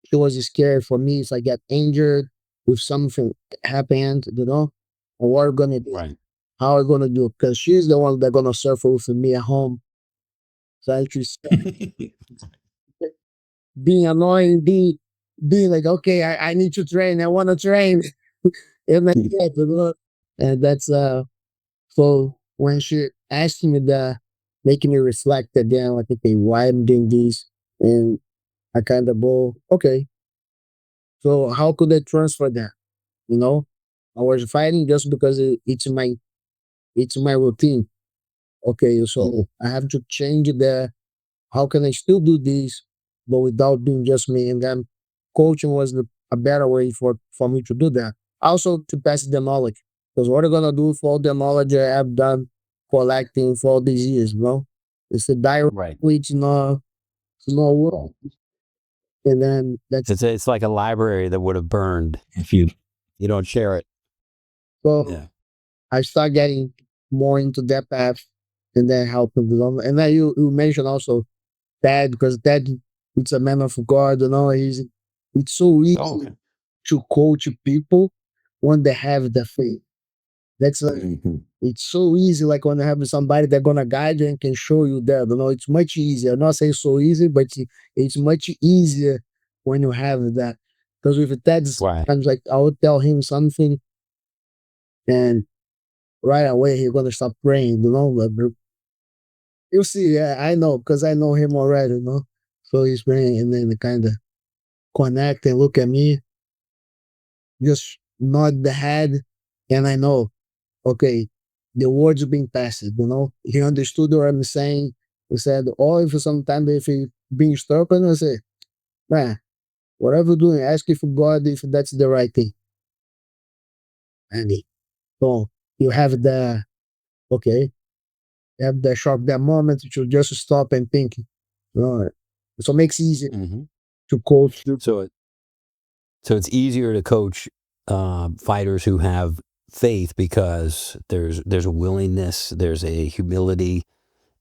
[SPEAKER 2] she was scared for me if I get injured, if something happened, or what we're gonna do,
[SPEAKER 1] Right.
[SPEAKER 2] how we're gonna do, because she's the one that's gonna suffer with me at home. So I just being annoying, being like, okay, I need to train, I wanna train. And like that. And that's so when she asked me that, making me reflect again, like, okay, why I'm doing this, and I kind of go, okay, so how could I transfer that? You know, I was fighting just because it's my routine. Okay, so I have to change the, how can I still do this, but without being just me? And then coaching was a better way for me to do that. Also to pass the knowledge, because what I'm gonna do for all the knowledge I have done collecting for all these years? It's a direct
[SPEAKER 1] Right.
[SPEAKER 2] which no work, and then that's
[SPEAKER 1] It's like a library that would have burned if you don't share it.
[SPEAKER 2] so
[SPEAKER 1] Yeah.
[SPEAKER 2] I start getting more into that path, and then helping them. And then you mentioned also Dad, because Dad, it's a man of God. It's so
[SPEAKER 1] Oh,
[SPEAKER 2] easy
[SPEAKER 1] okay.
[SPEAKER 2] to coach people when they have the faith. That's
[SPEAKER 1] Mhm.
[SPEAKER 2] it's so easy, like when you have somebody that gonna guide you and can show you that. It's much easier. I'm not saying so easy, but it's much easier when you have that. Because with Dad,
[SPEAKER 1] Right.
[SPEAKER 2] sometimes like I would tell him something, and right away he's gonna start praying. Like, you see, yeah, I know, because I know him already. So he's praying, and then they kind of connect and look at me, just nod the head, and I know, okay, the words being passed, he understood what I'm saying. He said, or if sometimes if he being stubborn, I say, man, whatever you're doing, ask if God if that's the right thing. And so you have the, okay, you have the sharp that moment to just stop and think. Uh, so it makes it easy
[SPEAKER 1] Hmm.
[SPEAKER 2] to coach.
[SPEAKER 1] So it's easier to coach fighters who have faith because there's a willingness, there's a humility,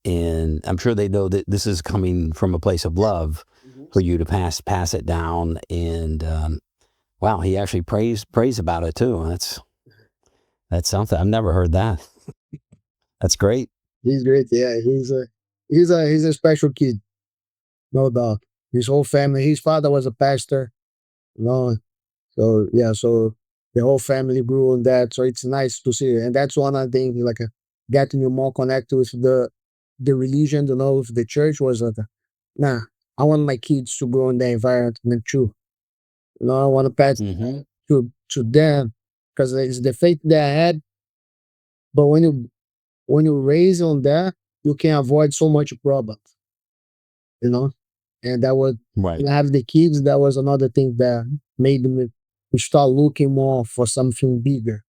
[SPEAKER 1] and I'm sure they know that this is coming from a place of love
[SPEAKER 2] Mhm.
[SPEAKER 1] for you to pass it down. And wow, he actually prays about it too. That's something I've never heard that. That's great.
[SPEAKER 2] He's great. Yeah, he's a special kid, no doubt. His whole family. His father was a pastor. You know, so yeah, so the whole family grew on that. So it's nice to see, and that's one of the things like getting you more connected with the religion. With the church was like, nah, I want my kids to grow in that environment too. I want to pass
[SPEAKER 1] Hmm.
[SPEAKER 2] to them because it's the faith that I had. But when you raise on that, you can avoid so much problems. You know, and that was
[SPEAKER 1] Right.
[SPEAKER 2] when I have the kids. That was another thing that made me start looking more for something bigger.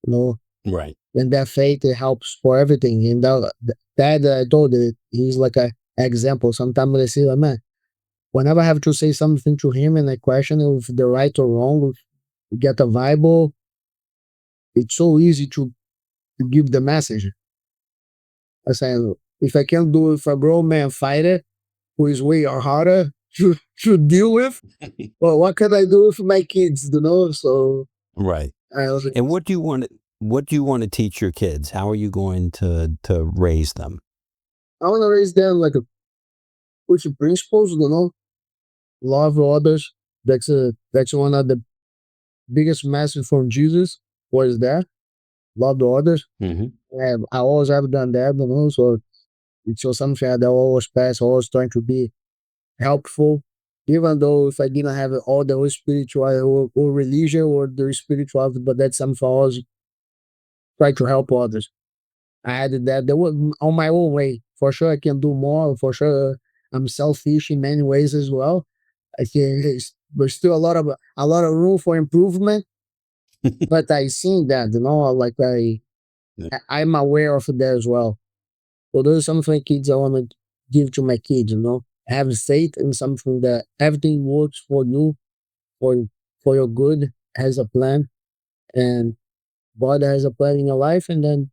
[SPEAKER 2] You know,
[SPEAKER 1] Right.
[SPEAKER 2] and that faith it helps for everything. And that I told it, he's like a example. Sometimes I say, like, man, whenever I have to say something to him and I question if the right or wrong, get a Bible, it's so easy to give the message. I say, if I can't do it for a grown man fighter who is way harder to deal with, well, what can I do with my kids? So
[SPEAKER 1] Right.
[SPEAKER 2] I was like,
[SPEAKER 1] And what do you want to teach your kids? How are you going to raise them?
[SPEAKER 2] I want to raise them like a with the principles, love others. That's one of the biggest message from Jesus was that love the others.
[SPEAKER 1] Hmm.
[SPEAKER 2] And I always have done that, so it's just something that I always pass, always trying to be helpful. Even though if I didn't have all the whole spiritual or religion or the spirituality, but that's something I always try to help others. I added that there was on my own way. For sure, I can do more. For sure, I'm selfish in many ways as well. I think there's still a lot of room for improvement, but I seen that, like I'm aware of that as well. So there's something kids I want to give to my kids. Have faith in something that everything works for you, for for your good, has a plan, and God has a plan in your life, and then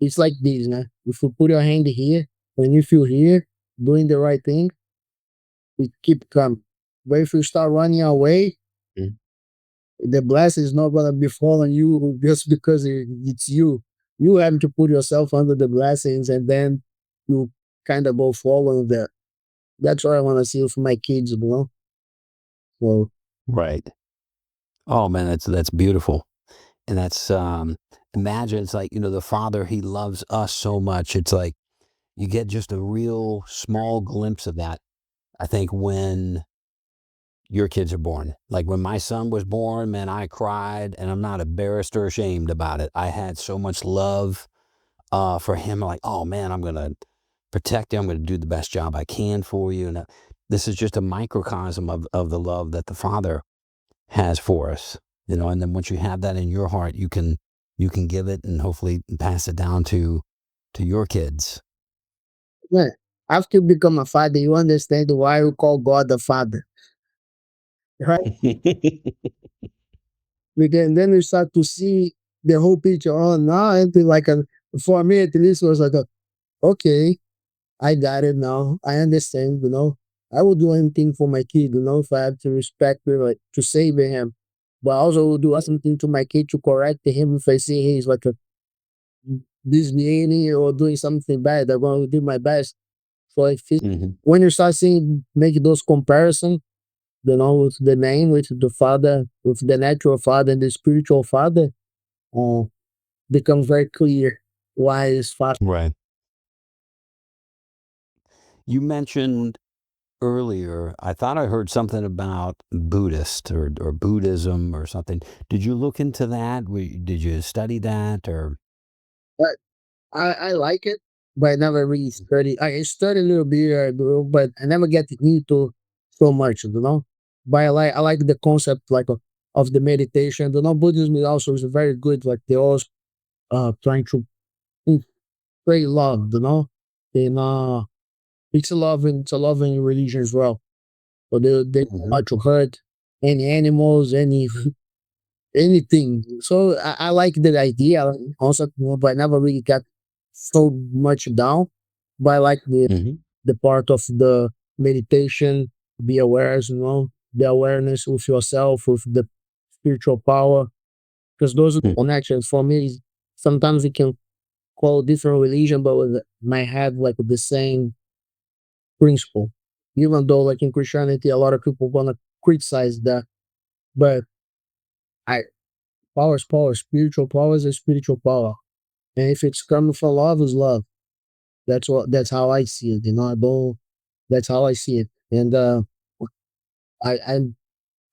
[SPEAKER 2] it's like this, nah? If you put your hand here, and if you're here doing the right thing, it keep coming. But if you start running away, the blessing is not gonna be falling you just because it's you. You have to put yourself under the blessings, and then you kind of go following that. That's what I want to see for my kids. So
[SPEAKER 1] Right. Oh man, that's beautiful. And that's imagine it's like, the Father, he loves us so much. It's like you get just a real small glimpse of that, I think, when your kids are born. Like when my son was born, man, I cried and I'm not embarrassed or ashamed about it. I had so much love for him. Like, oh man, I'm gonna protect you. I'm gonna do the best job I can for you. And this is just a microcosm of the love that the Father has for us. And then once you have that in your heart, you can give it and hopefully pass it down to your kids.
[SPEAKER 2] man, after you become a father, you understand why you call God the Father, right? Because then you start to see the whole picture. Oh, now it's like for me at least was like okay, I got it now. I understand. I will do anything for my kid. If I have to respect him, like to save him, but I also will do something to my kid to correct him if I see he's like misbehaving or doing something bad. I'm going to do my best. So
[SPEAKER 1] Hmm.
[SPEAKER 2] when you start seeing make those comparisons, with the name, with the father, with the natural father and the spiritual father, uh, becomes very clear why his father.
[SPEAKER 1] Right. You mentioned earlier, I thought I heard something about Buddhist or Buddhism or something. Did you look into that? Did you study that or?
[SPEAKER 2] But I like it, but I never really study. I study a little bit, but I never get into so much, you know. But I like the concept like of the meditation. You know, Buddhism is also is very good. Like they also trying to pray love, you know, and it's a loving religion as well. So they don't
[SPEAKER 1] Mhm,
[SPEAKER 2] want to hurt any animals, anything. So I like the idea, I like the concept, but I never really got so much down. But I like
[SPEAKER 1] mhm,
[SPEAKER 2] the part of the meditation, be aware, the awareness with yourself, with the spiritual power, because those are the
[SPEAKER 1] mhm,
[SPEAKER 2] connections for me. Sometimes we can call different religion, but might have like the same principle. Even though, like in Christianity, a lot of people wanna criticize that, but I power is power. Spiritual power is a spiritual power. And if it's coming from love, is love. That's how I see it. You know, I don't that's how I see it. And I I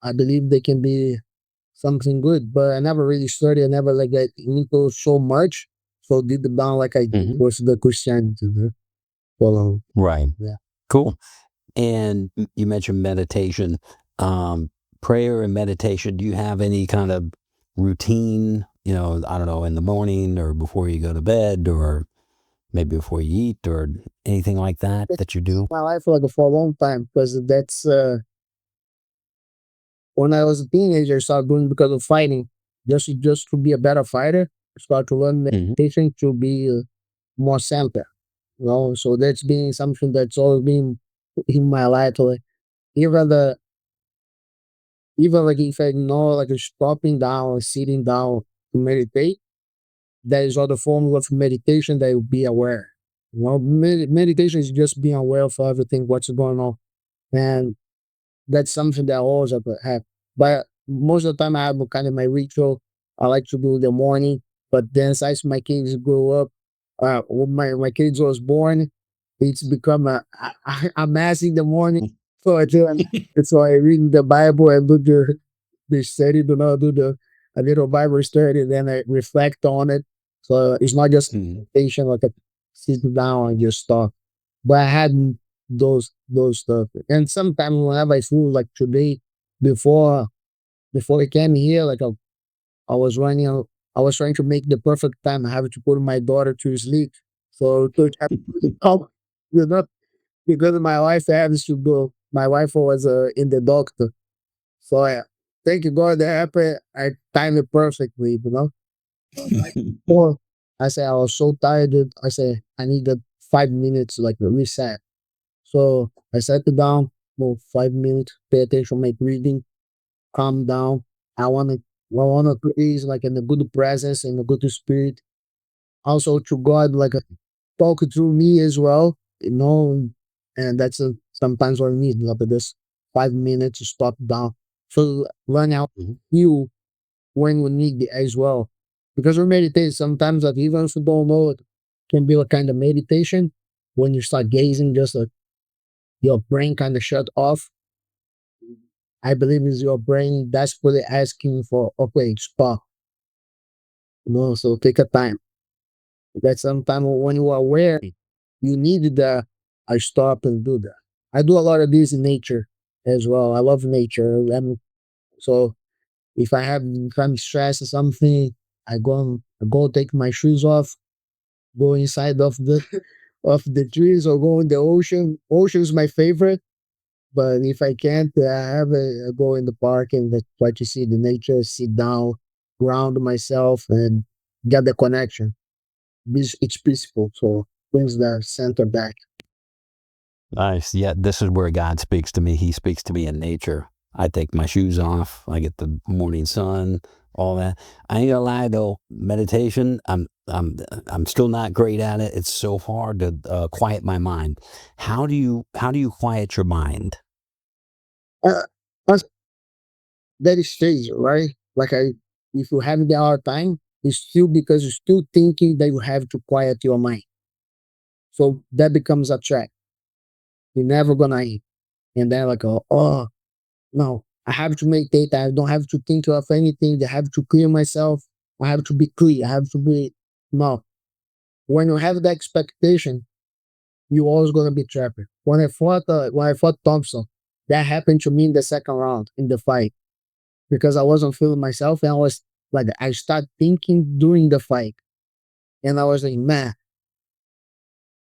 [SPEAKER 2] I believe they can be something good, but I never really studied, I never like got into so much. So deep down like I did
[SPEAKER 1] mhm.
[SPEAKER 2] was the Christianity. Follow.
[SPEAKER 1] Right.
[SPEAKER 2] Yeah.
[SPEAKER 1] Cool. And you mentioned meditation. Um, Prayer and meditation, do you have any kind of routine, I don't know, in the morning or before you go to bed or maybe before you eat or anything like that that you do?
[SPEAKER 2] My life like for a long time because that's when I was a teenager I started doing because of fighting. Just to be a better fighter. I started to learn
[SPEAKER 1] Mhm,
[SPEAKER 2] meditation to be more center. You know, so that's been something that's always been in my life. Like even the even like if I know like stopping down or sitting down to meditate, there is other forms of meditation that will be aware. You know, meditation is just being aware of everything what's going on, and that's something that I always have. But most of the time, I have a kind of my ritual. I like to do in the morning, but then as my kids grow up, when my kids was born, it's become a mess in the morning. So so I read the Bible and do the study, do the a little Bible study, then I reflect on it. So it's not just
[SPEAKER 1] mhm,
[SPEAKER 2] meditation, like a sitting down and just talk. But I had those stuff. And sometimes whenever I feel like today, before before I came here, like I was running, I was trying to make the perfect time. I have to put my daughter to sleep. So to help, you know, because my wife has to go. My wife was in the doctor, so thank you God that happened. I timed it perfectly, you know. Or I said I was so tired. I said I needed 5 minutes like a reset. So I sat down for 5 minutes, pay attention, make reading, calm down. I wanna praise like in a good presence in a good spirit. Also to God, like talk through me as well, and that's sometimes what I need, like this 5 minutes to stop down. So learn how to
[SPEAKER 1] mhm,
[SPEAKER 2] feel when we need it as well. Because we meditate sometimes like even if you don't know it can be a kind of meditation when you start gazing just like your brain kind of shut off. I believe is your brain desperately asking for okay, stop. So take a time. That sometime when you are aware, you need the I stop and do that. I do a lot of this in nature as well. I love nature. So if I'm stressed or something, I go take my shoes off, go inside of the of the trees or go in the ocean. Ocean is my favorite. But if I can't, I go in the park and try to see the nature, sit down, ground myself, and get the connection. It's peaceful, so brings the center back.
[SPEAKER 1] Nice. Yeah, this is where God speaks to me. He speaks to me in nature. I take my shoes off. I get the morning sun, all that. I ain't gonna lie though, meditation. I'm still not great at it. It's so hard to quiet my mind. How do you quiet your mind?
[SPEAKER 2] Uh, that's- that is stage, right? If you have the hard time, it's still because you're still thinking that you have to quiet your mind. So that becomes a track. You're never gonna eat. And then like, oh no, I have to meditate. I don't have to think of anything. I have to clear myself. I have to be clear. I have to be no. When you have the expectation, you always gonna be trapped. When I fought Thompson, that happened to me in the second round in the fight because I wasn't feeling myself and I was like I started thinking during the fight and I was like, man,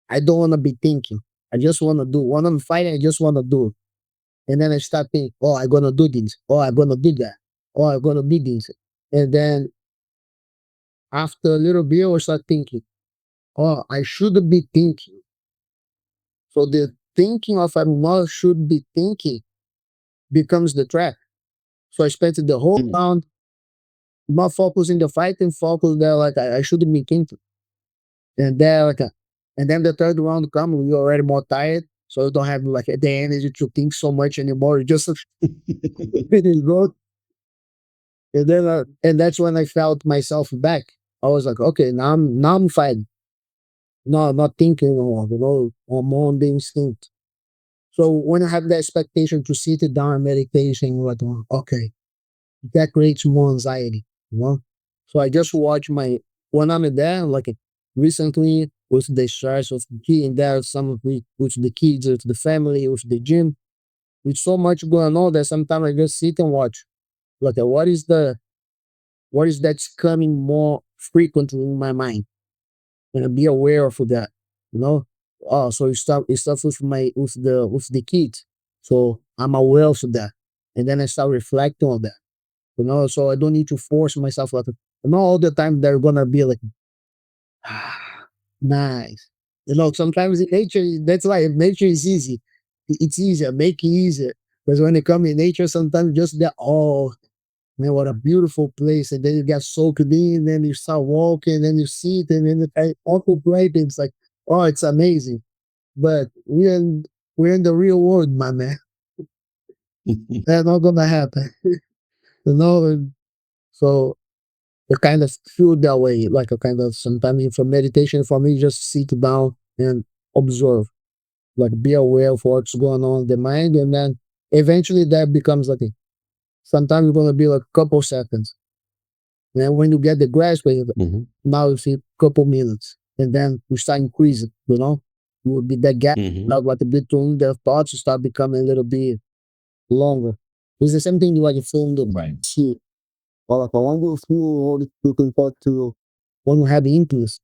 [SPEAKER 2] I don't wanna be thinking. I just wanna do. When I'm fighting, I just wanna do. And then I start thinking, oh, I'm gonna do this. Oh, I'm gonna do that. Oh, I'm gonna be this. And then after a little bit, I start thinking, oh, I shouldn't be thinking. So the thinking of I'm not should be thinking becomes the trap. So I spent the whole
[SPEAKER 1] Mm.
[SPEAKER 2] round not focusing the fight and focus there like I shouldn't be thinking. And then and then the third round comes, you're already more tired. So you don't have like the energy to think so much anymore. You just finish go. And then and that's when I felt myself back. I was like, okay, now I'm fine. No, I'm not thinking anymore, I'm on the instinct. So when I have the expectation to sit down and meditation, like, okay, that creates more anxiety, you know? So I just watch when I'm there, like recently with the stress of the kid and there, some of it with the kids, with the family, with the gym, with so much going on that sometimes I just sit and watch. Like, what is that's coming more frequently in my mind? And be aware of that, you know. Oh, so it starts with the kids. So I'm aware of that. And then I start reflecting on that. So I don't need to force myself like not all the time they're gonna be like nice. Sometimes in nature that's why nature is easy. It's easier, make it easier. Because when it comes in nature, sometimes just that man, what a beautiful place. And then you get soaked in, then you start walking, then you see it, and then it contemplate. It's like, oh, it's amazing. But we're in the real world, my man. That's not gonna happen. And so I kind of feel that way, like a kind of sometimes for meditation for me, just sit down and observe, like be aware of what's going on in the mind, and then eventually that becomes like sometimes it's gonna be like a couple seconds. And then when you get the grasp of it,
[SPEAKER 1] Mhm.
[SPEAKER 2] now you see a couple minutes, and then you start increasing. It would be that gap,
[SPEAKER 1] Mhm.
[SPEAKER 2] like what the between the thoughts start becoming a little bit longer. It's the same thing like you film the
[SPEAKER 1] Right.
[SPEAKER 2] shit. Or like when you feel all the looking forward to when you have interest.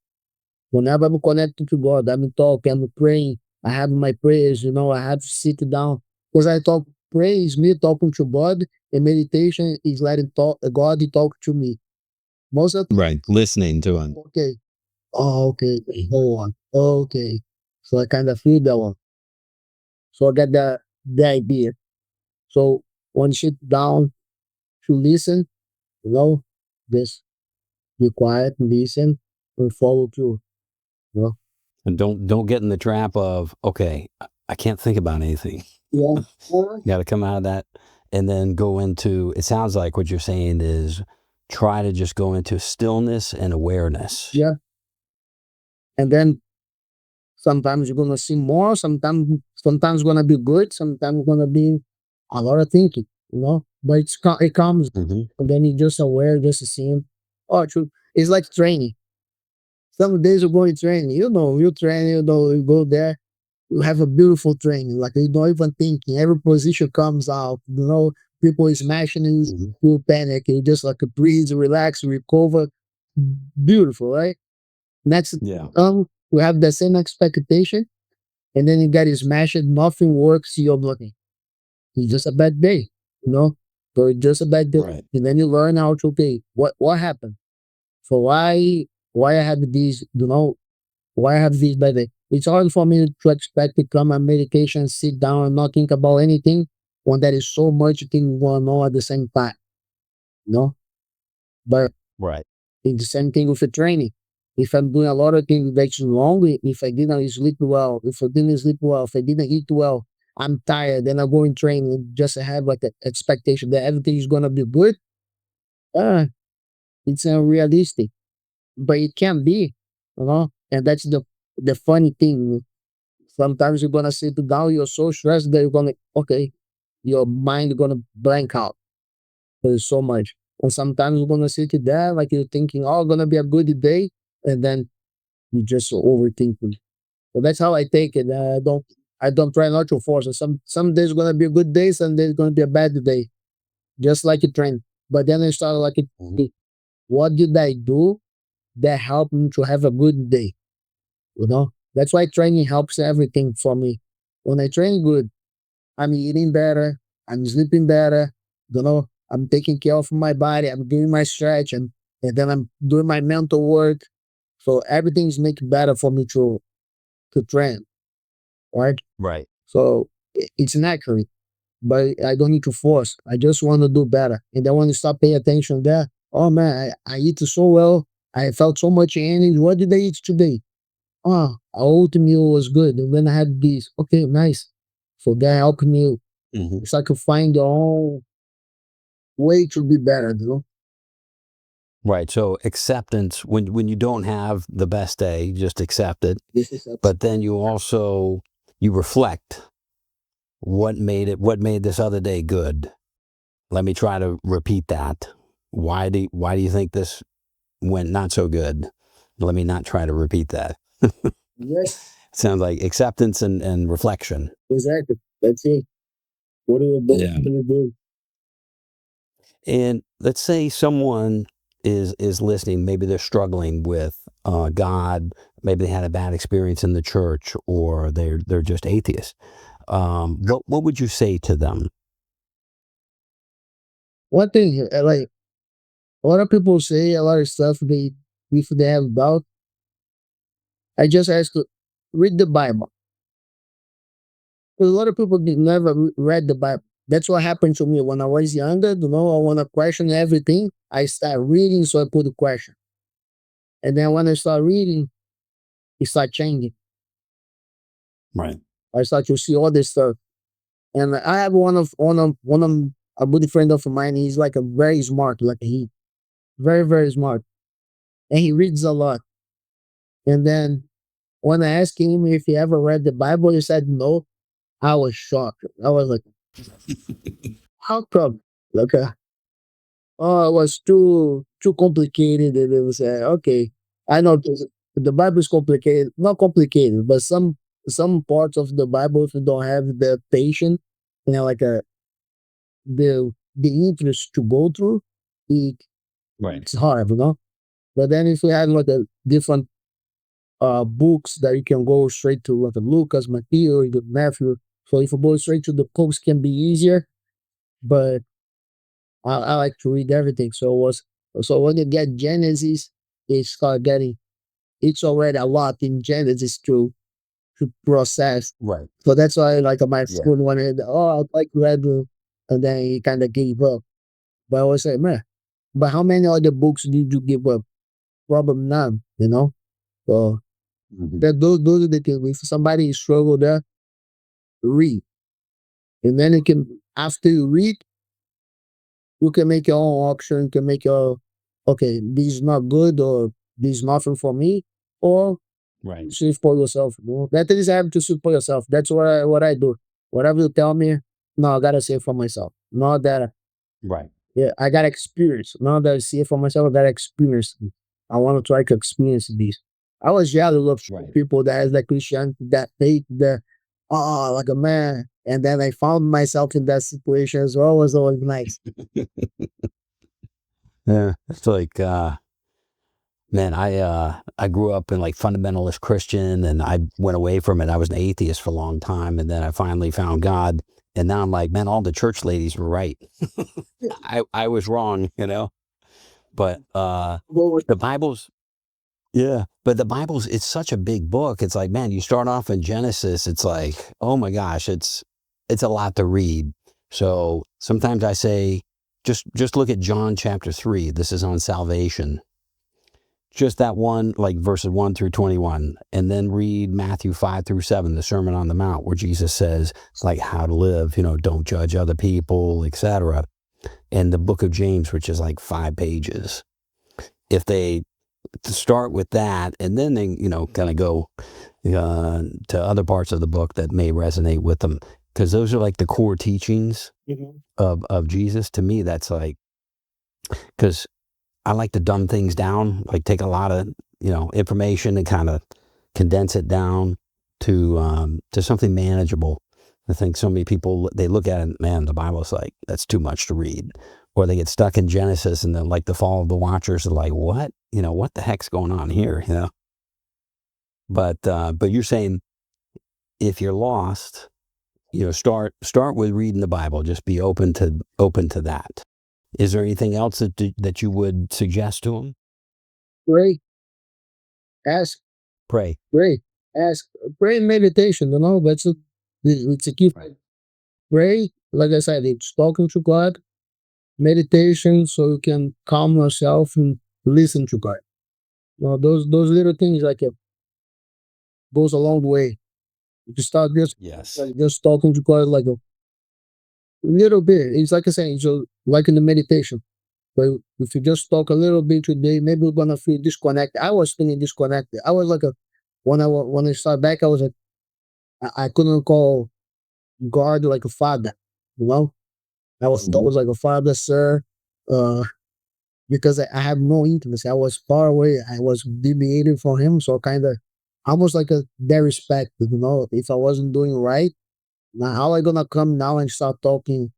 [SPEAKER 2] Whenever I'm connected to God, I'm talking, I'm praying, I have my prayers, I have to sit down. Because I talk praise, me talking to God, and meditation is letting God talk to me. Most of the
[SPEAKER 1] Right. Listening to him.
[SPEAKER 2] okay. Oh, okay. Hold on. Okay. So I kind of feel that one. So I got the idea. So when you sit down to listen, you know, just be quiet, listen, and follow through. You know?
[SPEAKER 1] And don't get in the trap of, okay, I can't think about anything.
[SPEAKER 2] Yeah.
[SPEAKER 1] You got to come out of that and then go into, it sounds like what you're saying is try to just go into stillness and awareness.
[SPEAKER 2] Yeah. And then sometimes you're gonna see more, sometimes gonna be good, sometimes gonna be a lot of thinking. But it comes
[SPEAKER 1] Hmm.
[SPEAKER 2] and then you're just aware, just seeing. Oh, true. It's like training. Some days you're going training, you train, you go there, you have a beautiful training, like you don't even thinking. Every position comes out, people is smashing and
[SPEAKER 1] Hmm.
[SPEAKER 2] you panic, you just like breathe, relax, recover. Beautiful, right? Next,
[SPEAKER 1] Yeah.
[SPEAKER 2] we have the same expectation, and then you get it smashed, nothing works, you're looking. It's just a bad day, you know? So it's just a bad day.
[SPEAKER 1] Right.
[SPEAKER 2] And then you learn how to okay, what happened? So why I have these, why I have these bad day? It's hard for me to expect to come on medication, sit down and not think about anything when there is so much thing going on at the same time, you know? But
[SPEAKER 1] Right.
[SPEAKER 2] it's the same thing with the training. If I'm doing a lot of things that's wrong, if I didn't sleep well, if I didn't sleep well, if I didn't eat well, I'm tired, then I go in training just to have like an expectation that everything is gonna be good. Uh, it's unrealistic. But it can be, And that's the funny thing. Sometimes you're gonna sit down, you're so stressed that you're gonna okay, your mind gonna blank out. There's so much. And sometimes you're gonna sit there like you're thinking, oh, gonna be a good day, and then you just overthinking. So that's how I take it. I don't try not to force it. Some days gonna be a good day, some days gonna be a bad day. Just like a train. But then I started like
[SPEAKER 1] Mhm.
[SPEAKER 2] what did I do that helped me to have a good day? You know? That's why training helps everything for me. When I train good, I'm eating better, I'm sleeping better, I'm taking care of my body, I'm doing my stretch and then I'm doing my mental work. So everything's making better for me to train, right?
[SPEAKER 1] Right.
[SPEAKER 2] So it's inaccurate, but I don't need to force. I just want to do better. And then when you start paying attention there, oh man, I eat so well. I felt so much energy. What did I eat today? Oh, oatmeal was good. And then I had this. Okay, nice. So that helped me.
[SPEAKER 1] Hmm.
[SPEAKER 2] It's like you find your own way to be better.
[SPEAKER 1] Right. So acceptance, when you don't have the best day, you just accept it.
[SPEAKER 2] This is
[SPEAKER 1] But then you reflect what made this other day good. Let me try to repeat that. Why do you think this went not so good? Let me not try to repeat that.
[SPEAKER 2] yes,
[SPEAKER 1] Sounds like acceptance and reflection.
[SPEAKER 2] exactly. That's it. What do you
[SPEAKER 1] Yeah.
[SPEAKER 2] do?
[SPEAKER 1] And let's say someone is listening. Maybe they're struggling with God. Maybe they had a bad experience in the church, or they're just atheists. What would you say to them?
[SPEAKER 2] One thing, like a lot of people say a lot of stuff if they have doubt. I just ask to read the Bible. 'Cause a lot of people never read the Bible. That's what happened to me when I was younger. I want to question everything. I start reading, so I put a question. And then when I start reading, it start changing.
[SPEAKER 1] Right.
[SPEAKER 2] I start to see all this stuff. And I have one of a good friend of mine. He's like a very smart, like he very very smart, and he reads a lot. And then when I asked him if he ever read the Bible, he said no. I was shocked. I was like, how come? Like, oh, it was too complicated, and it was okay. I know the Bible is complicated, not complicated, but some parts of the Bible, if you don't have the patience, like the interest to go through, it,
[SPEAKER 1] Right.
[SPEAKER 2] it's hard. But then if you had like a different books that you can go straight to, like Lucas, Matthew, the Matthew. So if you go straight to the books, can be easier. But I like to read everything. So when you get Genesis, it start getting it's already a lot in Genesis to process.
[SPEAKER 1] Right.
[SPEAKER 2] So that's why like my
[SPEAKER 1] Yeah.
[SPEAKER 2] school wanted, oh, I'd like read, and then he kind of gave up. But I always say, man, but how many other books did you give up? Probably none. So
[SPEAKER 1] Mhm.
[SPEAKER 2] those are the things. If somebody struggle there, read, and then you can after you read, you can make your own option. You can make your okay, this is not good or this is nothing for me, or
[SPEAKER 1] Right.
[SPEAKER 2] see for yourself. That is have to see for yourself. That's what I do. Whatever you tell me, no, I gotta say it for myself. Not that
[SPEAKER 1] Right.
[SPEAKER 2] yeah, I got experience. Now that I see it for myself, I got experience. I want to try to experience this. I was jealous of
[SPEAKER 1] Right.
[SPEAKER 2] people that has that Christian, that faith, that like a man. And then I found myself in that situation as well. It was always nice.
[SPEAKER 1] Yeah. It's like man, I grew up in like fundamentalist Christian, and I went away from it. I was an atheist for a long time, and then I finally found God, and now I'm like, man, all the church ladies were right. I was wrong. But
[SPEAKER 2] Well,
[SPEAKER 1] the Bible's yeah, but the Bible's it's such a big book. It's like, man, you start off in Genesis, it's like, oh my gosh, it's a lot to read. So sometimes I say, just look at John chapter 3. This is on salvation. Just that one, like verses 1 through 21, and then read Matthew 5 through 7, the Sermon on the Mount, where Jesus says, like, how to live, don't judge other people, etc. And the book of James, which is like 5 pages. If they start with that, and then they, kind of go, to other parts of the book that may resonate with them, because those are like the core teachings of Jesus. To me, that's like, because I like to dumb things down, like take a lot of information and kind of condense it down to something manageable. I think so many people, they look at it, man, the Bible's like, that's too much to read. Or they get stuck in Genesis and then like the fall of the Watchers are like, what? What the heck's going on here? But you're saying if you're lost, start with reading the Bible. Just be open to that. Is there anything else that you would suggest to them?
[SPEAKER 2] Pray, ask,
[SPEAKER 1] Pray.
[SPEAKER 2] pray, ask, pray and meditation. It's a key.
[SPEAKER 1] Right.
[SPEAKER 2] Pray, like I said, it's talking to God. Meditation, so you can calm yourself and listen to God. Those little things like it goes a long way. You start
[SPEAKER 1] Yes.
[SPEAKER 2] just talking to God like a little bit. It's like I said, it's like in the meditation. But if you just talk a little bit today, maybe you're gonna feel disconnected. I was feeling disconnected. I was like when I started back, I was like I couldn't call God like a father. You know, I was like a father, sir, uh, because I have no intimacy. I was far away. I was deviating from him, so kind of almost like a that respect. If I wasn't doing right, now how I gonna come now and start talking?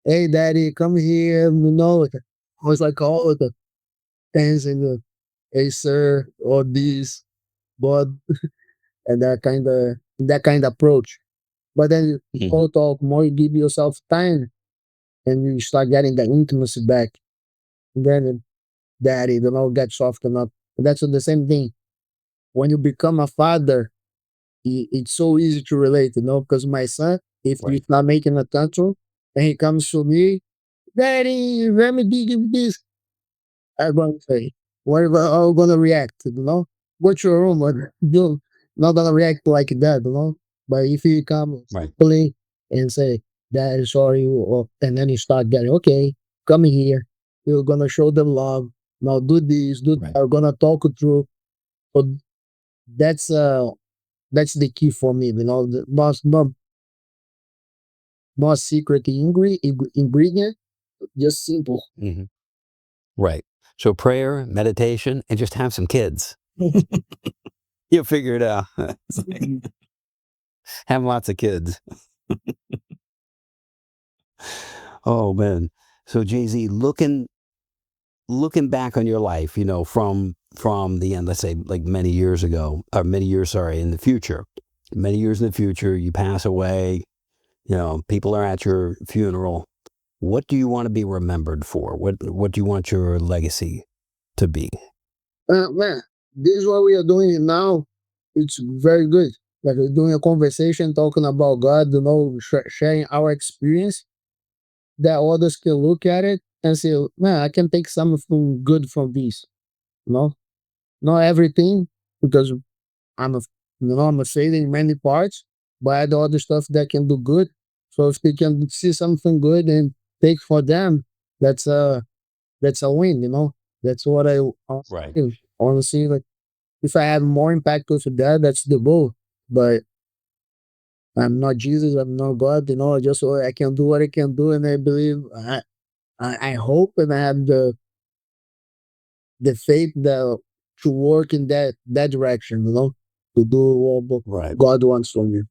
[SPEAKER 2] Hey, daddy, come here. I was like all the things in the hey sir or this but and that kind of approach, but then you go talk more, you give yourself time and you start getting that intimacy back, and then daddy get softened up. That's the same thing when you become a father. It's so easy to relate, because my son, if he's
[SPEAKER 1] Right.
[SPEAKER 2] not making a tantrum and he comes to me, daddy, let me give you this, I'm gonna say, what about how I'm gonna react, What's your room? But you not gonna react like that. But if you come
[SPEAKER 1] Right.
[SPEAKER 2] simply and say, Dad, sorry, and then you start getting, okay, come here, you're gonna show them love. Now do this, do that.
[SPEAKER 1] Right.
[SPEAKER 2] We're gonna talk it through. So that's that's the key for me, the most secret ingredient, just simple.
[SPEAKER 1] Hmm. Right. So prayer, meditation, and just have some kids. You'll figure it out. It's like, have lots of kids. Oh man. So JZ, looking back on your life, from the end, let's say like many years ago, or many years, sorry, in the future, many years in the future, you pass away, people are at your funeral. What do you want to be remembered for? What do you want your legacy to be?
[SPEAKER 2] Man, this is what we are doing now. It's very good. Like we're doing a conversation, talking about God, sharing our experience, that others can look at it and say, man, I can take something good from this. You know, not everything, because I'm a, I'm a failure in many parts, but I do other stuff that can do good. So if they can see something good and take for them, that's a win. That's what I
[SPEAKER 1] Right.
[SPEAKER 2] want to see. Like if I have more impact with that, that's the goal. But I'm not Jesus. I'm not God. Just so I can do what I can do, and I believe I hope and I have the faith that to work in that direction. To do what
[SPEAKER 1] Right.
[SPEAKER 2] God wants from you.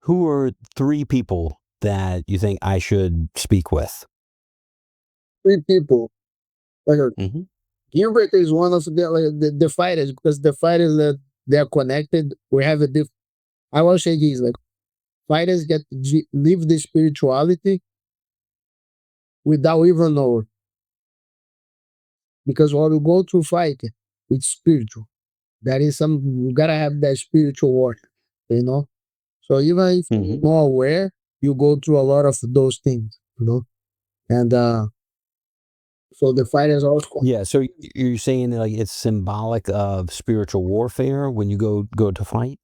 [SPEAKER 1] Who are three people that you think I should speak with?
[SPEAKER 2] Three people. Like
[SPEAKER 1] Hmm.
[SPEAKER 2] Gilbert is one of the fighters, because the fighters that they're connected. We have a diff. I will say this, like fighters get to live the spirituality without even knowing. Because when you go through fight, it's spiritual. That is some you gotta have that spiritual work, you know. So even if you're
[SPEAKER 1] Hmm.
[SPEAKER 2] not aware, you go through a lot of those things. And so the fighters also
[SPEAKER 1] Yeah. So you're saying like it's symbolic of spiritual warfare when you go to fight?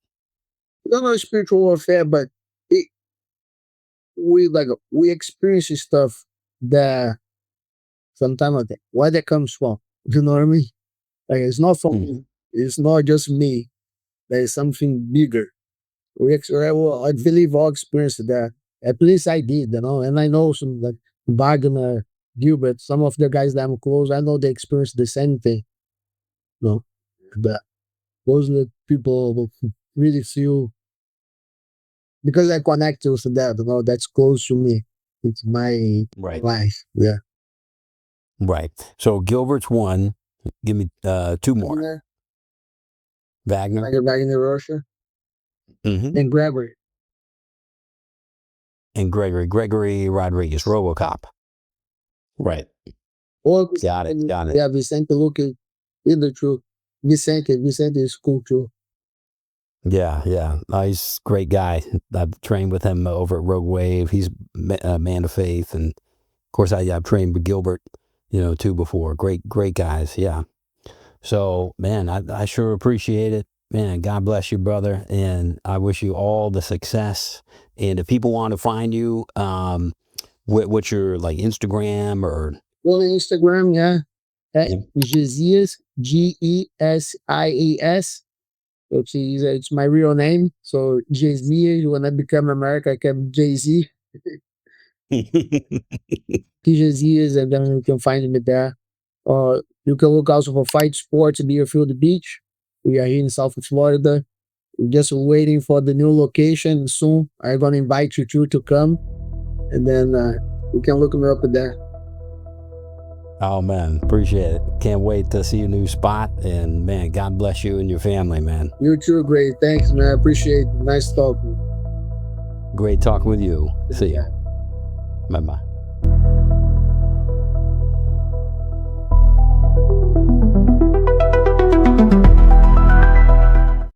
[SPEAKER 2] don't know spiritual warfare, but it, we experience stuff that sometimes where that comes from. You know what I mean? Like it's not from
[SPEAKER 1] Hmm.
[SPEAKER 2] It's not just me. There is something bigger. Well, I believe all experienced that. At least I did, and I know some like Wagner, Gilbert, some of the guys that I'm close, I know they experienced the same thing. You know, but those are the people who really feel because I connect to that, that's close to me. It's my
[SPEAKER 1] Right.
[SPEAKER 2] life. Yeah.
[SPEAKER 1] Right. So Gilbert's one. Give me two more.
[SPEAKER 2] Wagner,
[SPEAKER 1] Wagner.
[SPEAKER 2] Wagner Russia,
[SPEAKER 1] Mm-hmm.
[SPEAKER 2] and Gregory.
[SPEAKER 1] And Gregory Rodriguez, RoboCop. Right.
[SPEAKER 2] Or
[SPEAKER 1] Got it. Got it.
[SPEAKER 2] yeah, Vicente Luque in the truth. Vicente is cool too.
[SPEAKER 1] Yeah, yeah. He's a great guy. I've trained with him over at Rogue Wave. He's a man of faith. And of course, I've trained with Gilbert, too before. Great guys. Yeah. So, man, I sure appreciate it. Man, God bless you, brother. And I wish you all the success. And if people want to find you, what's your like Instagram or?
[SPEAKER 2] Well, on Instagram, yeah.
[SPEAKER 1] Yeah.
[SPEAKER 2] Gesias, Gesias. It's my real name. So Gesias, when I become American, I become Jay Z. Gesias, and then you can find me there. You can look also for Fight Sports at Deerfield Beach. We are here in South Florida. We're just waiting for the new location soon. I'm gonna invite you two to come, and then you can look me up there.
[SPEAKER 1] Oh man, appreciate it. Can't wait to see your new spot. And man, God bless you and your family, man.
[SPEAKER 2] You too, great. Thanks, man. I appreciate it. Nice talking.
[SPEAKER 1] Great talking with you. See ya.
[SPEAKER 2] Yeah.
[SPEAKER 1] Bye bye.